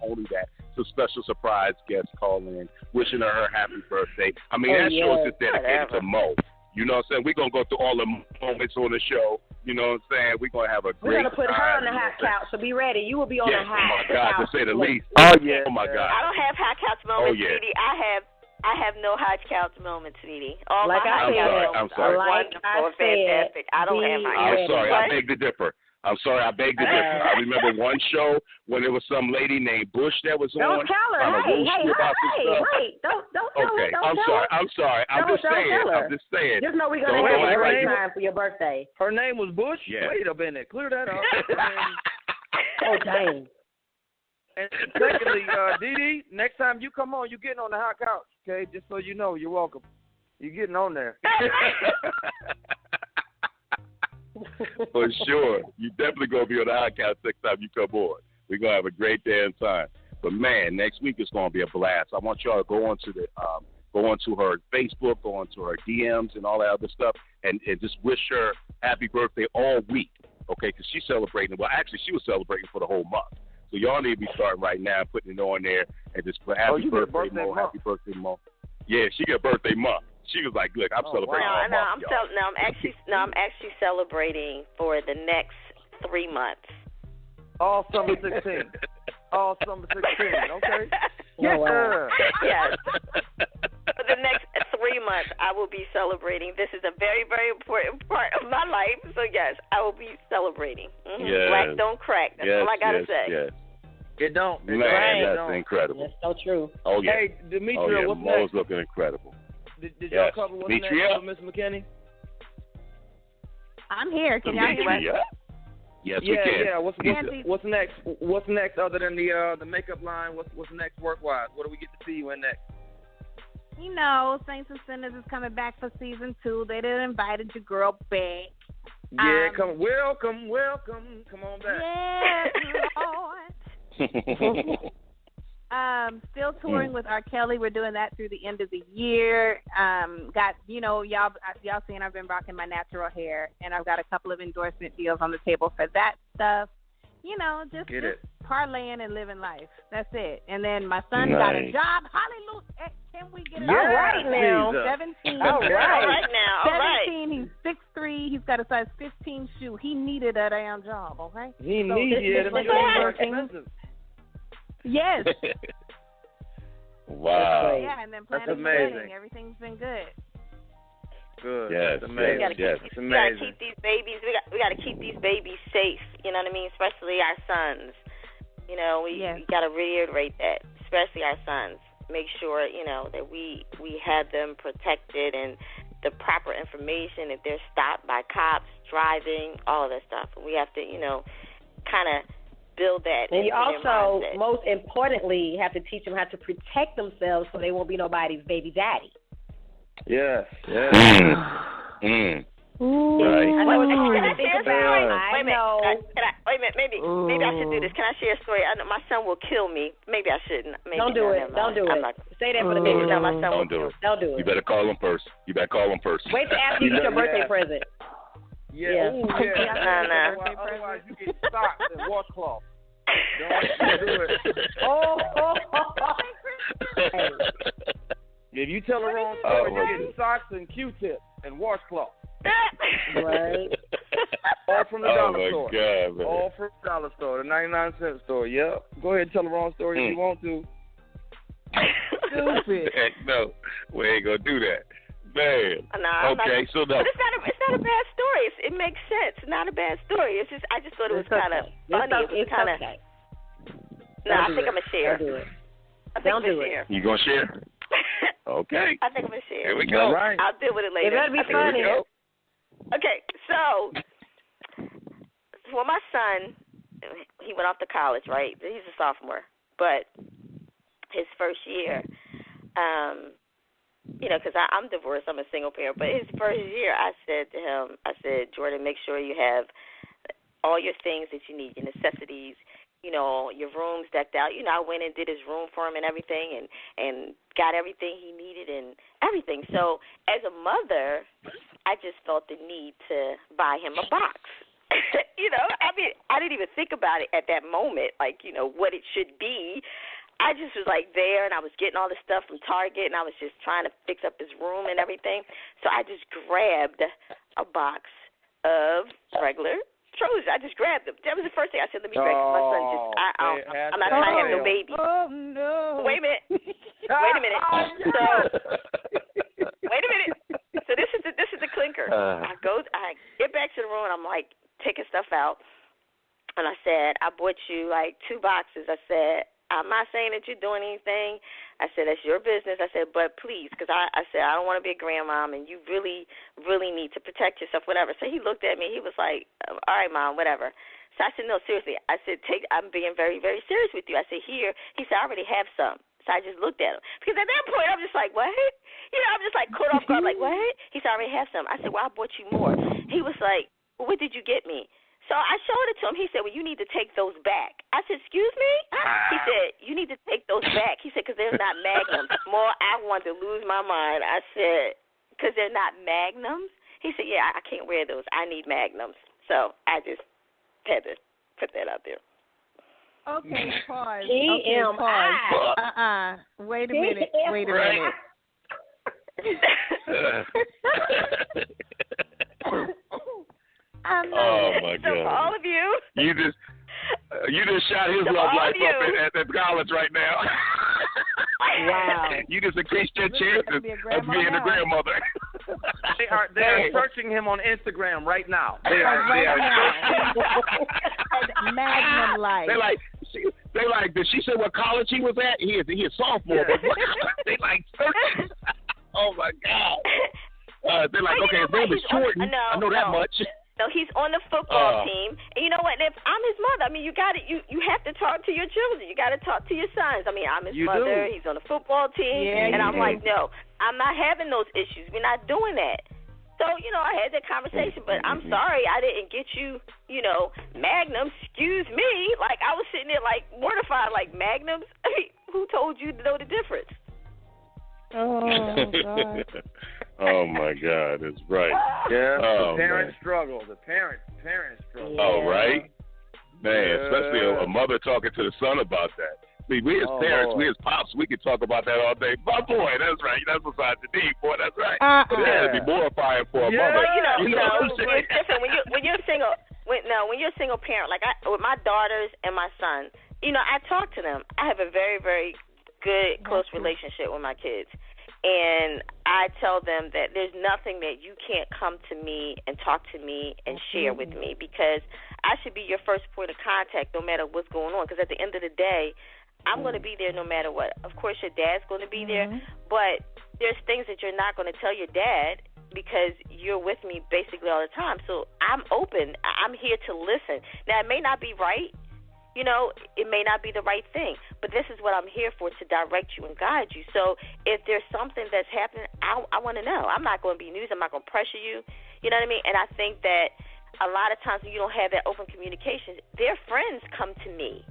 only that, some special surprise guests calling in, wishing her happy birthday. I mean, that show is just dedicated to Mo. You know what I'm saying? We're going to go through all the moments on the show. You know what I'm saying? We're going to have a great time. We're going to put her on the hot couch, so be ready. You will be on the hot couch. Oh, my God, to say the least. Oh, yeah. Oh, my God. I don't have hot couch moments, sweetie. I have no hot couch moments, sweetie. All like my hot couch moments are wonderful and fantastic. I don't have hot couch. I'm sorry. I beg to differ. I beg to differ. I remember one show when there was some lady named Bush that was on. Don't tell her. Hey. Don't tell her. Okay, I'm sorry. I'm just saying. Just know we're going to have a great time for your birthday. Her name was Bush? Yeah. Wait a minute. Clear that up. Oh, dang. And secondly, Dee, next time you come on, you're getting on the hot couch, okay? Just so you know, you're welcome. You're getting on there. For sure. You definitely going to be on the hot couch next time you come on. We're going to have a great damn time. But, man, next week is going to be a blast. I want y'all to go onto her Facebook, go onto her DMs and all that other stuff, and just wish her happy birthday all week, okay, because she's celebrating. Well, actually, she was celebrating for the whole month. So y'all need to be starting right now, putting it on there, and just put happy birthday, Mo, happy birthday, Mo. Yeah, she got birthday month. She was like, look, I'm celebrating all month, I'm actually celebrating for the next 3 months. All summer 16. All summer 16, okay? Oh, wow. Yes. For the next 3 months, I will be celebrating. This is a very, very important part of my life. So, yes, I will be celebrating. Mm-hmm. Yes. Black don't crack. That's all I got to say. Yes. It don't. Man, that's incredible. That's so true. Oh, yeah. Hey, Demetria, what's Mo's next? looking incredible. Did y'all cover what's next for Miss McKinney? I'm here. Can y'all hear me? Yes, we can. Yeah. What's next? What's next other than the makeup line? What's next work-wise? What do we get to see you in next? You know, Saints and Sinners is coming back for season 2. They done invited your girl back. Yeah, welcome. Come on back. Yeah, Lord. Still touring with R. Kelly. We're doing that through the end of the year. Y'all seen I've been rocking my natural hair, and I've got a couple of endorsement deals on the table for that stuff. You know, just parlaying and living life. That's it. And then my son got a job. Hallelujah. Can we get it all right now? 17. All right now. 17, he's 6'3", he's got a size 15 shoe. He needed a damn job, okay? He needed it. Yes. Wow. Yeah, and then planning the wedding. Everything's been good. Good. Yes, that's amazing. We gotta keep these babies. We gotta keep these babies safe. You know what I mean? Especially our sons. You know, we gotta reiterate that. Especially our sons. Make sure that we have them protected and the proper information. If they're stopped by cops driving, all of that stuff, we have to kind of build that. And you also, most importantly, have to teach them how to protect themselves so they won't be nobody's baby daddy. Yes. Ooh. Right. I know. Can I share a story? I know. Wait a minute. Maybe I should do this. Can I share a story? I know my son will kill me. Maybe I shouldn't. Don't do it. Don't do it. Say that for the baby. No, my son Don't do it. Don't do it. You better call him first. Wait till after you get your birthday present. Yeah. No. Otherwise, you get socks and washcloth. Don't do it. Hey. If you tell the wrong story, you get socks and Q-tips and washcloth. Right. All from the dollar store. God, man. All from the dollar store, the 99-cent store. Yep. Go ahead and tell the wrong story if you want to. Stupid. No, we ain't gonna do that, man. Okay, so no. But it's not a bad story. It makes sense. It's not a bad story. It's just I just thought it was kind of funny. It's okay. No, I think I'm gonna share. Don't do it. Don't do it. You gonna share? Okay. I think I'm gonna share. Here we go. Right. I'll deal with it later. It better be funny. Okay, so for my son, he went off to college, right? He's a sophomore, but his first year, because I'm divorced, I'm a single parent, but his first year, I said to him, Jordan, make sure you have all your things that you need, your necessities, your room's decked out. I went and did his room for him and everything and got everything he needed and everything. So as a mother, I just felt the need to buy him a box. I didn't even think about it at that moment, like, what it should be. I just was like there, and I was getting all this stuff from Target, and I was just trying to fix up his room and everything. So I just grabbed a box of regular Trojan. I just grabbed them. That was the first thing I said. Let me grab my son. I'm not trying to have no baby. Oh no! Wait a minute. Wait a minute. So wait a minute. So this is the clinker. I get back to the room, and I'm like taking stuff out, and I said, I bought you like 2 boxes. I said, I'm not saying that you're doing anything. I said, that's your business. I said, but please, because I said, I don't want to be a grandmom, and you really, really need to protect yourself, whatever. So he looked at me. He was like, all right, Mom, whatever. So I said, no, seriously. I said, I'm being very, very serious with you. I said, here. He said, I already have some. So I just looked at him. Because at that point, I'm just like, what? I'm just like caught off guard, like, what? He said, I already have some. I said, well, I bought you more. He was like, well, what did you get me? So I showed it to him. He said, well, you need to take those back. I said, excuse me? He said, you need to take those back. He said, because they're not magnums. More, I wanted to lose my mind. I said, because they're not magnums? He said, yeah, I can't wear those. I need magnums. So I just had to put that out there. Okay, pause. Pause. Wait a minute. Oh my God! So for all of you, you just shot his love life up at college right now. Wow! You just increased your chances of being a grandmother. They are searching him on Instagram right now. They are Magnum life. They like. Did she say what college he was at? He is a sophomore. But they like searching. Oh my God! They're like, okay, his name is Jordan. I know that much. No, he's on the football team. And you know what? If I'm his mother, I mean, you have to talk to your children. You got to talk to your sons. I mean, I'm his mother. He's on the football team. Yeah, and I'm like, no, I'm not having those issues. We're not doing that. So, I had that conversation, but I'm sorry I didn't get you, Magnums. Excuse me. Like, I was sitting there, like, mortified, like, Magnums? I mean, who told you to know the difference? Oh, God. Oh my God, that's right. Yeah, the parents struggle. The parents struggle. Oh, right? Man, especially a mother talking to the son about that. See, we as parents, we as pops, we can talk about that all day. But boy, that's right. That's beside the need, boy. That's right. But it has to be mortifying for a mother. Well, it's different when you're single. When you're a single parent, like with my daughters and my son, I talk to them. I have a very, very good, close relationship with my kids. And I tell them that there's nothing that you can't come to me and talk to me and share with me, because I should be your first point of contact no matter what's going on, because at the end of the day, I'm going to be there no matter what. Of course, your dad's going to be there, but there's things that you're not going to tell your dad because you're with me basically all the time. So I'm open. I'm here to listen. Now, it may not be right. It may not be the right thing, but this is what I'm here for, to direct you and guide you. So if there's something that's happening, I want to know. I'm not going to be news. I'm not going to pressure you. You know what I mean? And I think that a lot of times when you don't have that open communication, their friends come to me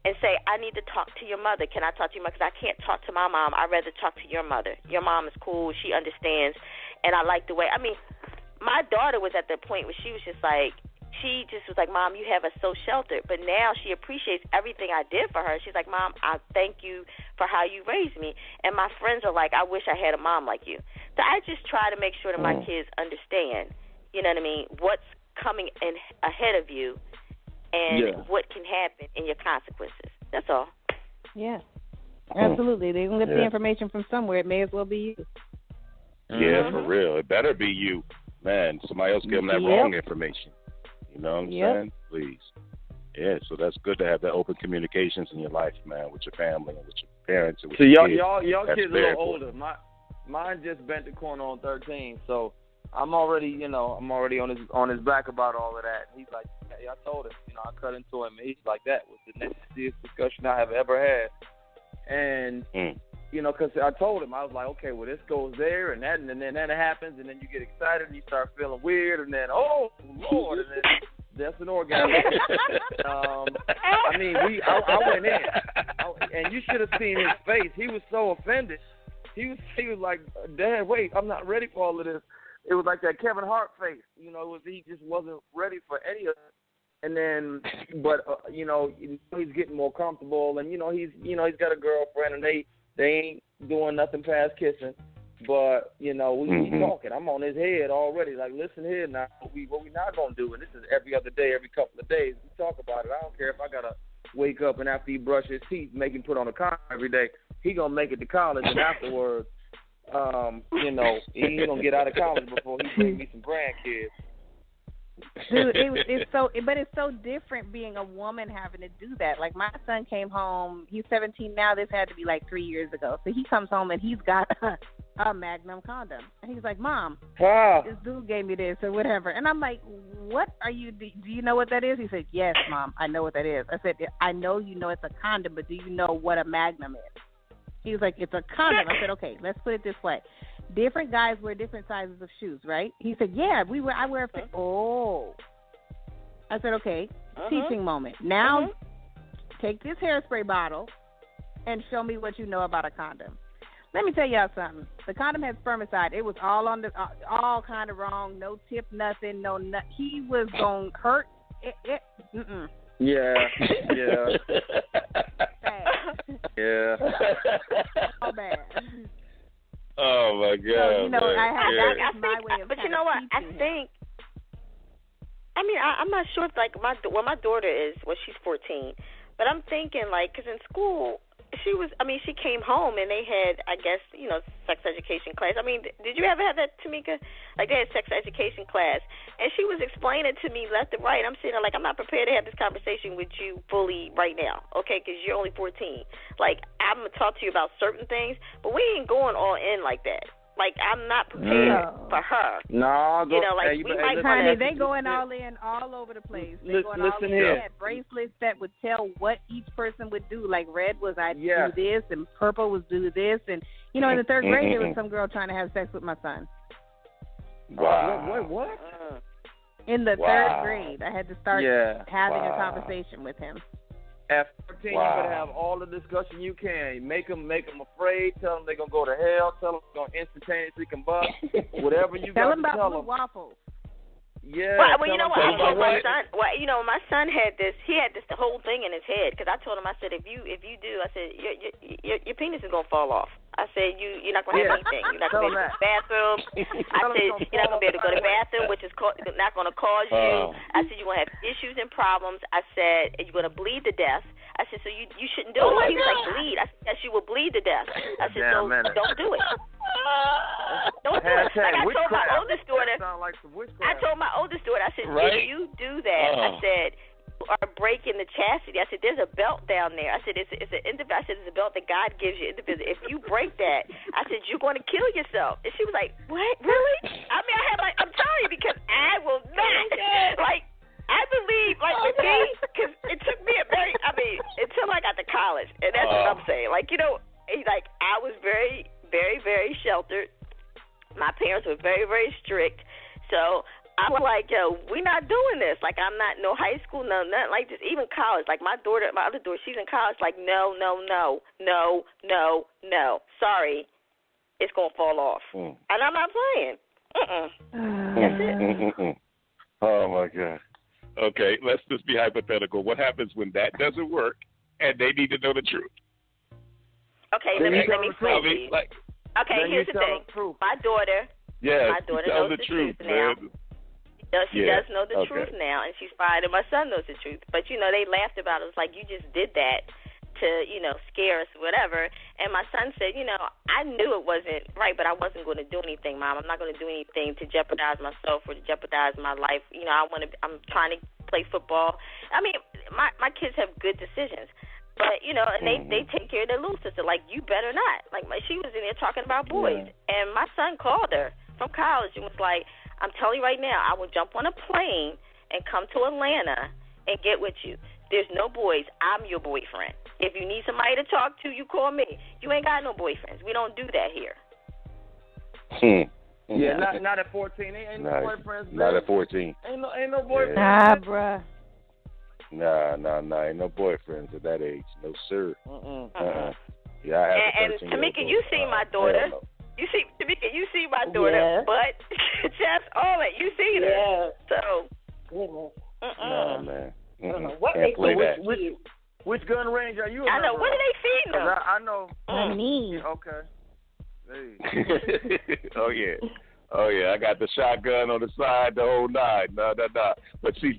and say, I need to talk to your mother. Can I talk to your mother? Because I can't talk to my mom. I'd rather talk to your mother. Your mom is cool. She understands, and I like the way. I mean, my daughter was at the point where she was just like, Mom, you have us so sheltered. But now she appreciates everything I did for her. She's like, Mom, I thank you for how you raised me. And my friends are like, I wish I had a mom like you. So I just try to make sure that my kids understand, you know what I mean, what's coming in ahead of you and what can happen in your consequences. That's all. Yeah, absolutely. They're going to get the information from somewhere. It may as well be you. Yeah, for real. It better be you. Man, somebody else give them that wrong information. You know what I'm saying? Please. Yeah, so that's good to have that open communications in your life, man, with your family and with your parents and with your kids. Y'all kids are a little older. Mine just bent the corner on 13, so I'm already on his back about all of that. He's like, hey, I told him, I cut into him, and he's like, that was the nastiest discussion I have ever had. And because I told him, I was like, okay, well, this goes there, and then that happens, and then you get excited, and you start feeling weird, and then, oh, Lord, and then that's an orgasm. I went in, and you should have seen his face. He was so offended. He was like, Dad, wait, I'm not ready for all of this. It was like that Kevin Hart face. He just wasn't ready for any of it. And then, but he's getting more comfortable, and he's got a girlfriend, and they ain't doing nothing past kissing. But we talking. I'm on his head already. Like, listen here now, what we not gonna do? And this is every other day, every couple of days. We talk about it. I don't care if I gotta wake up and after he brush his teeth, make him put on a condom every day. He gonna make it to college, and afterwards, he gonna get out of college before he bring me some grandkids. Dude, it's so different being a woman having to do that. Like, my son came home. He's 17 now. This had to be like 3 years ago. So he comes home and he's got a Magnum condom, and he's like, "Mom, this dude gave me this or whatever." And I'm like, "What are you? Do you know what that is?" He said, "Yes, Mom, I know what that is." I said, "I know you know it's a condom, but do you know what a Magnum is?" He was like, "It's a condom." I said, "Okay, let's put it this way. Different guys wear different sizes of shoes, right?" He said, "Yeah, I wear a fit." Oh. I said, "Okay, teaching moment. Now, take this hairspray bottle and show me what you know about a condom." Let me tell y'all something. The condom had spermicide. It was all on all kind of wrong. No tip, nothing. He was gonna hurt. Yeah. Bad. Yeah. All bad. Oh my God! So, that is my way of. But you know what? I think. I mean, I'm not sure if my daughter is. Well, she's 14, but I'm thinking because in school. She came home and they had, I guess, sex education class. I mean, did you ever have that, Tamika? Like, they had sex education class. And she was explaining to me left and right. I'm sitting there like, I'm not prepared to have this conversation with you fully right now, okay, because you're only 14. Like, I'm going to talk to you about certain things, but we ain't going all in like that. Like, I'm not prepared for her. No, we might honey, they going all in all over the place. They going all in. They had bracelets that would tell what each person would do. Like, red was I do this, and purple was do this. And, in the third grade, there was some girl trying to have sex with my son. Wow. What? In the third grade, I had to start having a conversation with him. At 14, you better have all the discussion you can. Make them afraid. Tell them they're going to go to hell. Tell them they're going to instantaneously combust. Whatever you got to tell them. Tell them about blue waffles. Yeah. Well, you know what? I told my son. Well, my son had this. He had this whole thing in his head because I told him. I said, if you do, I said your penis is gonna fall off. I said you're not gonna have anything. You're not gonna be able to go to the bathroom. I said you're not gonna be able to go to the bathroom, which is not gonna cause you. I said you're gonna have issues and problems. I said you're gonna bleed to death. I said so you shouldn't do it. He was like, bleed. I said yes, you will bleed to death. I said so don't do it. Don't do it. Like I told my oldest daughter. I told my oldest daughter. I said if you do that, I said. Are breaking the chastity. I said, there's a belt down there. I said, it's a belt that God gives you. If you break that, I said, you're going to kill yourself. And she was like, what? Really? I mean, I'm telling you because I will not. Like, I believe, like with me, because it took me until I got to college. And that's what I'm saying. Like, I was very, very, very sheltered. My parents were very, very strict. So, I'm like, we're not doing this. Like, I'm not, no high school, no, nothing like this. Even college. Like, my other daughter, she's in college. Like, no. Sorry. It's going to fall off. And I'm not playing. That's it. Oh, my God. Okay, let's just be hypothetical. What happens when that doesn't work and they need to know the truth? Okay, let me explain to you. Okay, here's the thing. My daughter knows the truth now. She does know the truth now, and she's fine, and my son knows the truth. But, they laughed about it. It was like, you just did that to, scare us, whatever. And my son said, I knew it wasn't right, but I wasn't going to do anything, Mom. I'm not going to do anything to jeopardize myself or to jeopardize my life. I'm trying to play football. I mean, my kids have good decisions. But, and they take care of their little sister. Like, you better not. Like, she was in there talking about boys. Yeah. And my son called her from college and was like, I'm telling you right now, I will jump on a plane and come to Atlanta and get with you. There's no boys. I'm your boyfriend. If you need somebody to talk to, you call me. You ain't got no boyfriends. We don't do that here. Yeah, not at 14. Ain't no boyfriends. Not at 14. Ain't no boyfriends. Nah, bruh. Nah. Ain't no boyfriends at that age. No, sir. Yeah, I have and Tamika, you see my daughter. You see, Tamika, you see my daughter, but just all that. You see her. Yeah. So, No, man. What Can't play that. Which gun range are you in? I know. What are they feeding them? I know. Me. Okay. Hey. Oh yeah, I got the shotgun on the side, the whole nine. No. But see,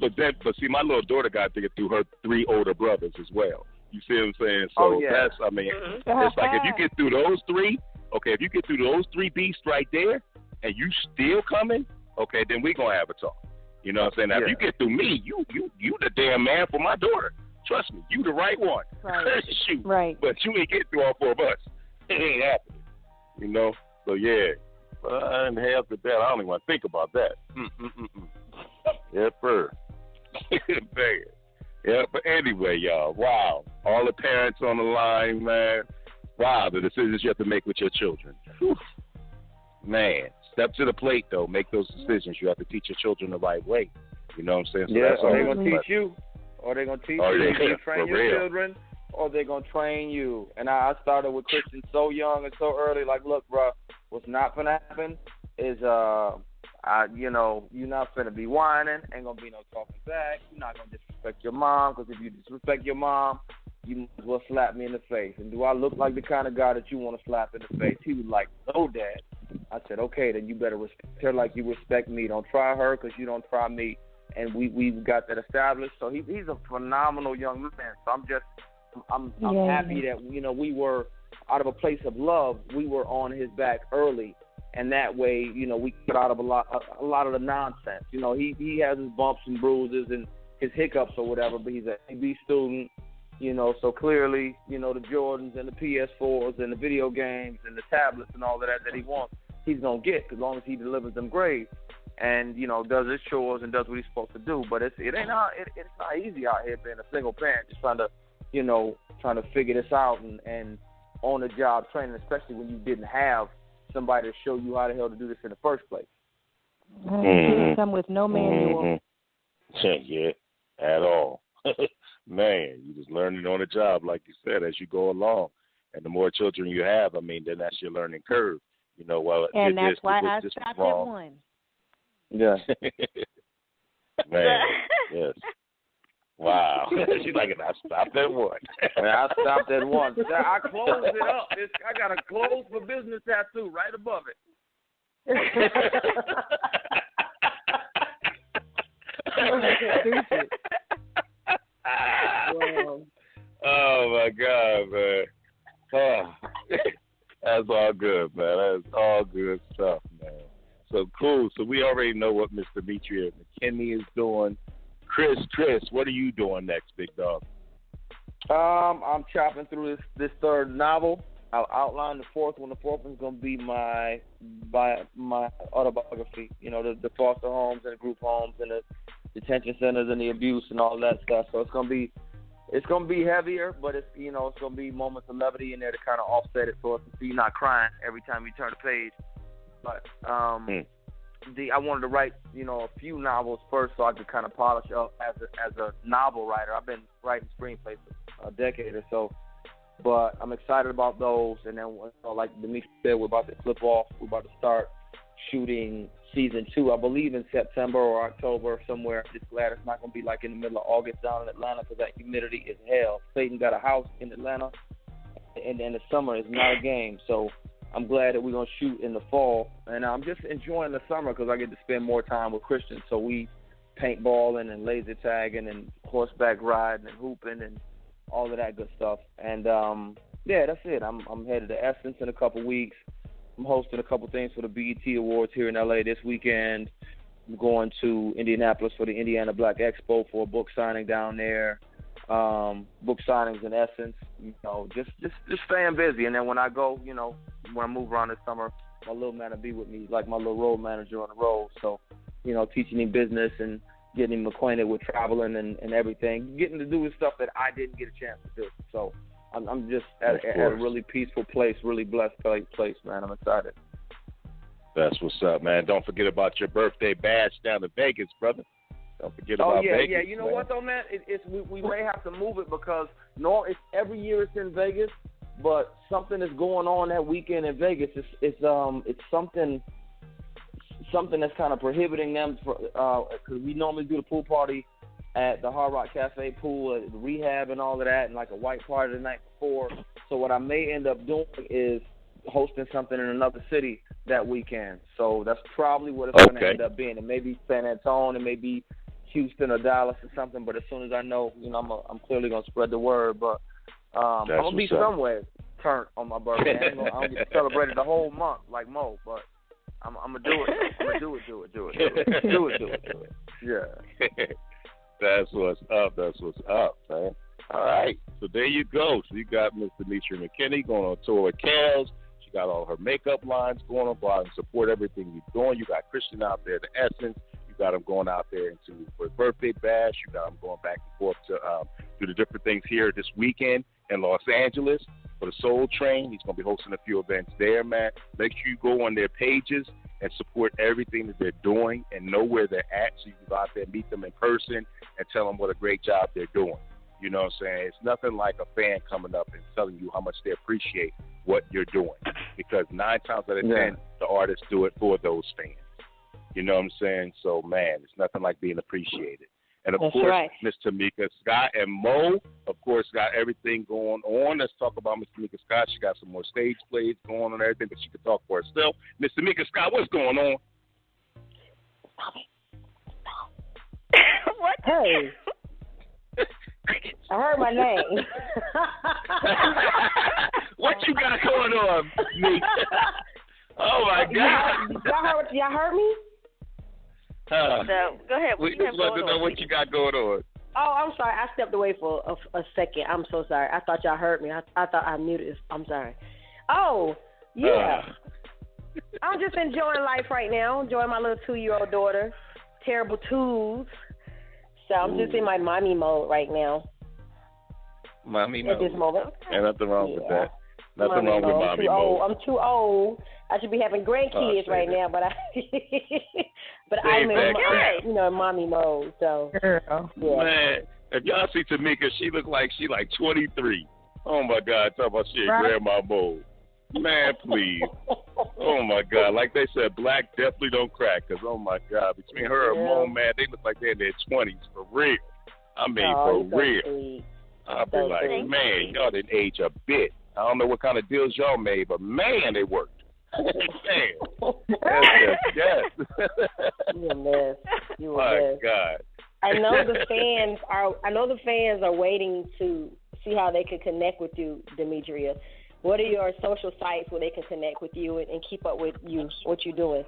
my little daughter got to get through her 3 older brothers as well. You see what I'm saying? So that's, I mean, it's like if you get through those 3, okay, if you get through those 3 beasts right there, and you still coming, okay, then we gonna have a talk. You know what I'm saying? Now, if you get through me, you the damn man for my daughter. Trust me, you the right one. Right. Shoot. Right. But you ain't getting through all 4 of us. It ain't happening. You know? So yeah. And half the that, I don't even want to think about that. Yeah, sir. Man. Yeah, but anyway, y'all, wow. All the parents on the line, man. Wow, the decisions you have to make with your children. Whew. Man, step to the plate, though. Make those decisions. You have to teach your children the right way. You know what I'm saying? So that's or they're going to teach you. Or they're going to teach you. They're train your children, or they're going to train you. And I started with Christian so young and so early. Like, look, bro, what's not going to happen is, you're not going to be whining. Ain't going to be no talking back. You're not going to disrespect your mom, because if you disrespect your mom, you might as well slap me in the face. And do I look like the kind of guy that you want to slap in the face? He was like, no, Dad. I said, okay, then you better respect her like you respect me. Don't try her because you don't try me. And we've got that established. So he's a phenomenal young man. So I'm happy that, we were out of a place of love. We were on his back early. And that way, we get out of a lot of the nonsense. He has his bumps and bruises and his hiccups or whatever, but he's an AB student. So clearly, the Jordans and the PS4s and the video games and the tablets and all of that he wants, he's going to get, as long as he delivers them grades and, does his chores and does what he's supposed to do. But it's not easy out here being a single parent, just trying to figure this out and on the job training, especially when you didn't have somebody to show you how the hell to do this in the first place. Come with no manual. Yeah, at all. Man, you just learning on the job, like you said, as you go along. And the more children you have, then that's your learning curve. And that's why I stopped at 1. Yeah. Man, yes. Wow. She's like, I stopped at 1. I stopped at 1. I closed it up. I got a closed for business tattoo right above it. Oh my God, man. That's all good, man. That's all good stuff, man. So cool. So we already know what Miss Demetria McKinney is doing. Chris, what are you doing next, big dog? I'm chopping through this 3rd novel. I'll outline the 4th one. The 4th one's going to be my autobiography. The foster homes and the group homes and the detention centers and the abuse and all that stuff. So it's going to be heavier, but it's going to be moments of levity in there to kind of offset it so you're not crying every time you turn a page. But I wanted to write a few novels first so I could kind of polish up as a novel writer. I've been writing screenplays for a decade or so, but I'm excited about those. And then like Demetria said, we're about to flip off. We're about to start shooting season 2, I believe in September or October somewhere. I'm just glad it's not going to be like in the middle of August down in Atlanta, because that humidity is hell. Satan got a house in Atlanta, and the summer is not a game. So I'm glad that we're going to shoot in the fall. And I'm just enjoying the summer because I get to spend more time with Christian. So we paintballing and laser tagging and horseback riding and hooping and all of that good stuff. And, that's it. I'm headed to Essence in a couple weeks. I'm hosting a couple things for the BET Awards here in L.A. this weekend. I'm going to Indianapolis for the Indiana Black Expo for a book signing down there. Book signings in Essence. Just staying busy. And then when I go, when I move around this summer, my little man will be with me, like my little road manager on the road. So, teaching him business and getting him acquainted with traveling and everything, getting to do the stuff that I didn't get a chance to do. So I'm just at a really peaceful place, really blessed place, man. I'm excited. That's what's up, man. Don't forget about your birthday bash down in Vegas, brother. Don't forget about Vegas. Yeah. You know what, though, man? We may have to move it because it's every year it's in Vegas, but something is going on that weekend in Vegas. It's something that's kind of prohibiting them because we normally do the pool party at the Hard Rock Cafe pool, the rehab and all of that, and like a white party the night before. So what I may end up doing is hosting something in another city that weekend. So that's probably what it's going to end up being. It may be San Antonio, it may be Houston or Dallas or something. But as soon as I know, I'm clearly going to spread the word. But I'm going to be somewhere turned on my birthday. I'm going to get celebrated the whole month like Mo, but I'm going to do it. I'm going to do it. Yeah. That's what's up, man. All right. So there you go. So you got Miss Demetria McKinney going on tour with Kels. She got all her makeup lines going on, and support everything you're doing. You got Christian out there, the Essence. You got him going out there for his birthday bash. You got him going back and forth to do the different things here this weekend in Los Angeles for the Soul Train. He's going to be hosting a few events there, man. Make sure you go on their pages and support everything that they're doing and know where they're at so you can go out there and meet them in person and tell them what a great job they're doing. You know what I'm saying? It's nothing like a fan coming up and telling you how much they appreciate what you're doing, because 9 times out of 10, the artists do it for those fans. You know what I'm saying? So, man, it's nothing like being appreciated. And, of course, Miss Tamika Scott and Mo, of course, got everything going on. Let's talk about Miss Tamika Scott. She got some more stage plays going on and everything, but she can talk for herself. Miss Tamika Scott, what's going on? What? Hey. I heard my name. What you got going on, Meek? Oh, my God. Y'all heard me? So, go ahead. We just want to know what you got going on. Oh, I'm sorry. I stepped away for a second. I'm so sorry. I thought y'all heard me. I thought I muted. I'm sorry. Oh, yeah. I'm just enjoying life right now. Enjoying my little 2-year-old daughter. Terrible twos. So I'm just in my mommy mode right now. Mommy mode. At this moment. And nothing wrong with that. Nothing wrong with mommy mode. I'm too old. I should be having grandkids right now, but I'm in mommy mode. So yeah. Man, if y'all see Tamika, she look like 23. Oh my God, talk about shit, grandma mode. Man, please. Oh my God, like they said, black definitely don't crack. Cause oh my God, between her and Mo, man, they look like they're in their 20s for real. I mean, for real. Sweet. I'll be like, man, y'all didn't age a bit. I don't know what kind of deals y'all made, but man, they worked. Man. Yes. You a mess. You a my mess. God. I know the fans are waiting to see how they can connect with you, Demetria. What are your social sites where they can connect with you and keep up with you, what you're doing?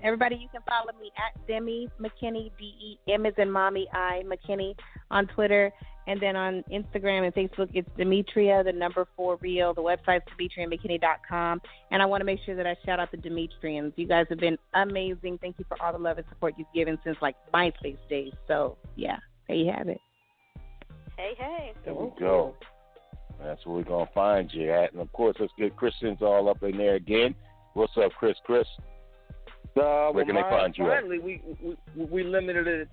Everybody, you can follow me at Demi McKinney, D-E-M as in Mommy, I, McKinney, on Twitter. And then on Instagram and Facebook, it's Demetria, the number 4 real. The website's DemetriaMcKinney.com. And I want to make sure that I shout out the Demetrians. You guys have been amazing. Thank you for all the love and support you've given since, MySpace days. So, yeah, there you have it. Hey. There we go. That's where we're going to find you at. And, of course, let's get Christian's all up in there again. What's up, Chris? Where can they find you at? Finally, we limited it.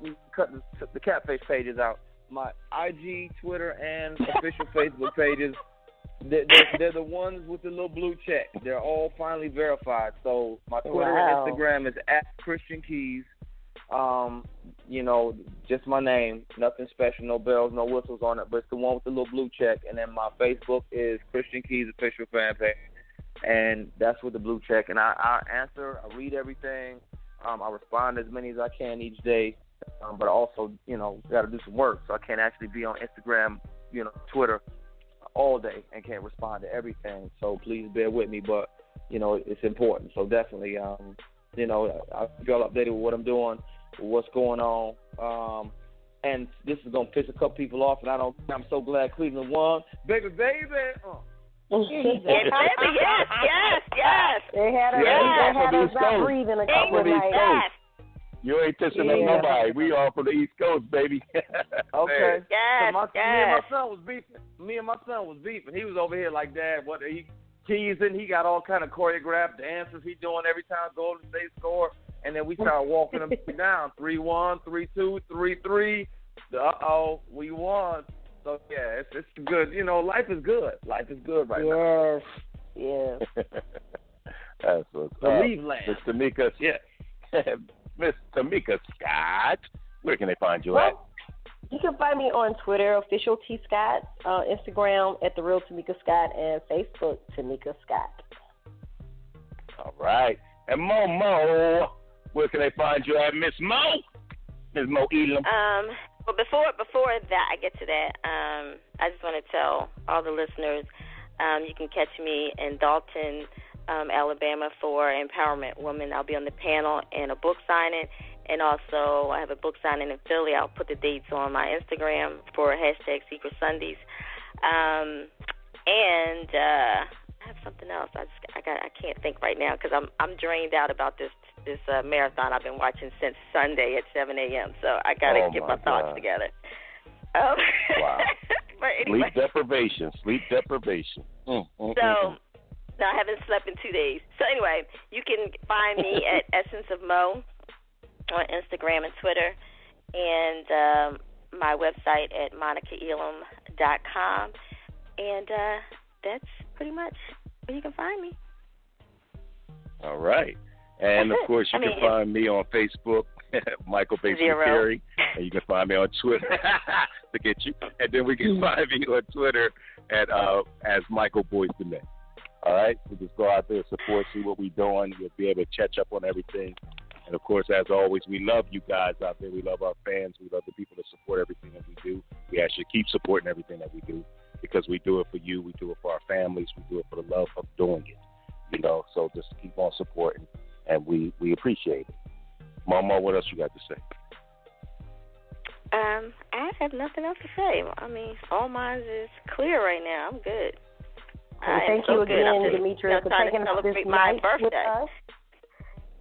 We cut the catfish pages out. My IG, Twitter, and official Facebook pages, they're the ones with the little blue check. They're all finally verified. So my Twitter and Instagram is at Christian Keys. Just my name. Nothing special, no bells, no whistles on it, but it's the one with the little blue check. And then my Facebook is Christian Keys Official Fan Page. And that's with the blue check. And I answer, I read everything. I respond as many as I can each day. But I also, got to do some work. So I can't actually be on Instagram, Twitter all day and can't respond to everything. So please bear with me. But, it's important. So definitely, I'll keep y'all updated with what I'm doing, what's going on. And this is going to piss a couple people off. And I'm so glad Cleveland won. Baby. Yes. They had us not breathing a couple of nights. Yes. You ain't pissing at nobody. We all from the East Coast, baby. Okay. Yes. Me and my son was beefing. He was over here like, Dad, what he teasing? He got all kind of choreographed dances he doing every time Golden State score. And then we started walking him down. 3-1, 3-2, 3-3. We won. So, yeah, it's good. Life is good. Life is good right now. Yes. That's what's up. Believe land. Miss Tamika. Yeah. Miss Tamika Scott. Where can they find you at? You can find me on Twitter, official T Scott, Instagram at the real Tamika Scott, and Facebook Tamika Scott. All right. And Mo, where can they find you at, Miss Mo? Miss Mo Elam. Well, before that, I get to that, I just want to tell all the listeners, you can catch me in Dalton, Alabama for Empowerment Women. I'll be on the panel and a book signing. And also, I have a book signing in Philly. I'll put the dates on my Instagram for #Secret Sundays. And I have something else. I can't think right now because I'm drained out about this marathon I've been watching since Sunday at 7 a.m. So I gotta get my thoughts together. Wow. But anyway. Sleep deprivation. So. No, I haven't slept in 2 days. So anyway, you can find me at Essence of Mo on Instagram and Twitter, and my website at monicaelam.com, and that's pretty much where you can find me. All right. And, of course, you can find me on Facebook, Michael Bates McCary, and you can find me on Twitter to get you. And then we can find me on Twitter at as Michael Boyce the Man. All right? So just go out there, support, see what we're doing. You'll be able to catch up on everything. And, of course, as always, we love you guys out there. We love our fans. We love the people that support everything that we do. We actually keep supporting everything that we do because we do it for you. We do it for our families. We do it for the love of doing it. You know, so just keep on supporting, and we appreciate it. Mama, what else you got to say? I have nothing else to say. I mean, all mine is clear right now. I'm good. Thank you again, Demetria, for taking up this night with us.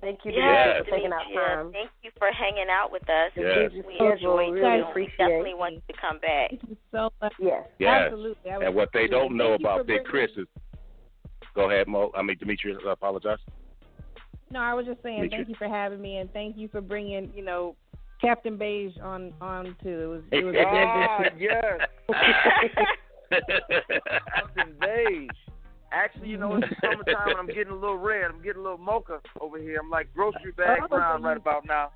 Thank you, Demetria, for taking out time. Thank you for hanging out with us. Yes. We enjoyed you. We definitely want you to come back. Thank you so much. Yes. Absolutely. And what they don't know about Big Chris is, go ahead, Mo. I mean, Demetria, I apologize. No, I was just saying thank you for having me, and thank you for bringing, Captain Beige on to. It was yes. Captain Beige. Actually, it's the summertime and I'm getting a little red. I'm getting a little mocha over here. I'm like grocery bag brown right about now.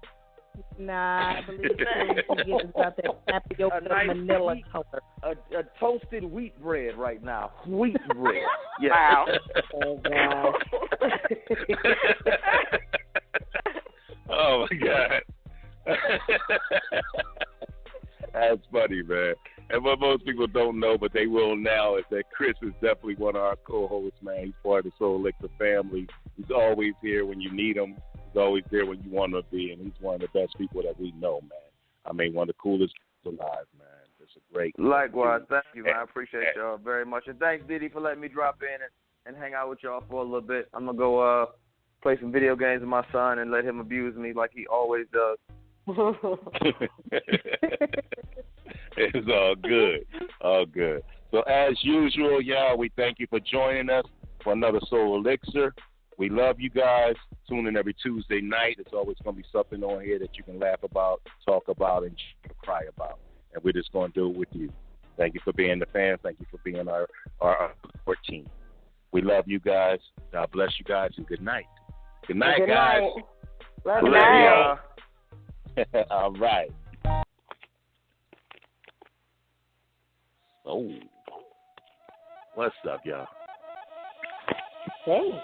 Nah, I believe it's about that tapioca manila color. A toasted wheat bread right now. Wheat bread. Yes. Wow. Oh, God. Oh, my God. That's funny, man. And what most people don't know, but they will now, is that Chris is definitely one of our co-hosts, man. He's part of the Soul Elixir family. He's always here when you need him. He's always there when you want him to be, and he's one of the best people that we know, man. I mean, one of the coolest people alive, man. It's a great. Likewise, thank you, man. I appreciate y'all very much, and thanks, Diddy, for letting me drop in and hang out with y'all for a little bit. I'm gonna go play some video games with my son and let him abuse me like he always does. It's all good. All good. So as usual, y'all, we thank you for joining us for another Soul Elixir. We love you guys. Tune in every Tuesday night. It's always going to be something on here that you can laugh about, talk about, and cry about. And we're just going to do it with you. Thank you for being the fans. Thank you for being our support team. We love you guys. God bless you guys, and good night. Good night, guys. Love y'all. All right. Oh, what's up, y'all? Hey.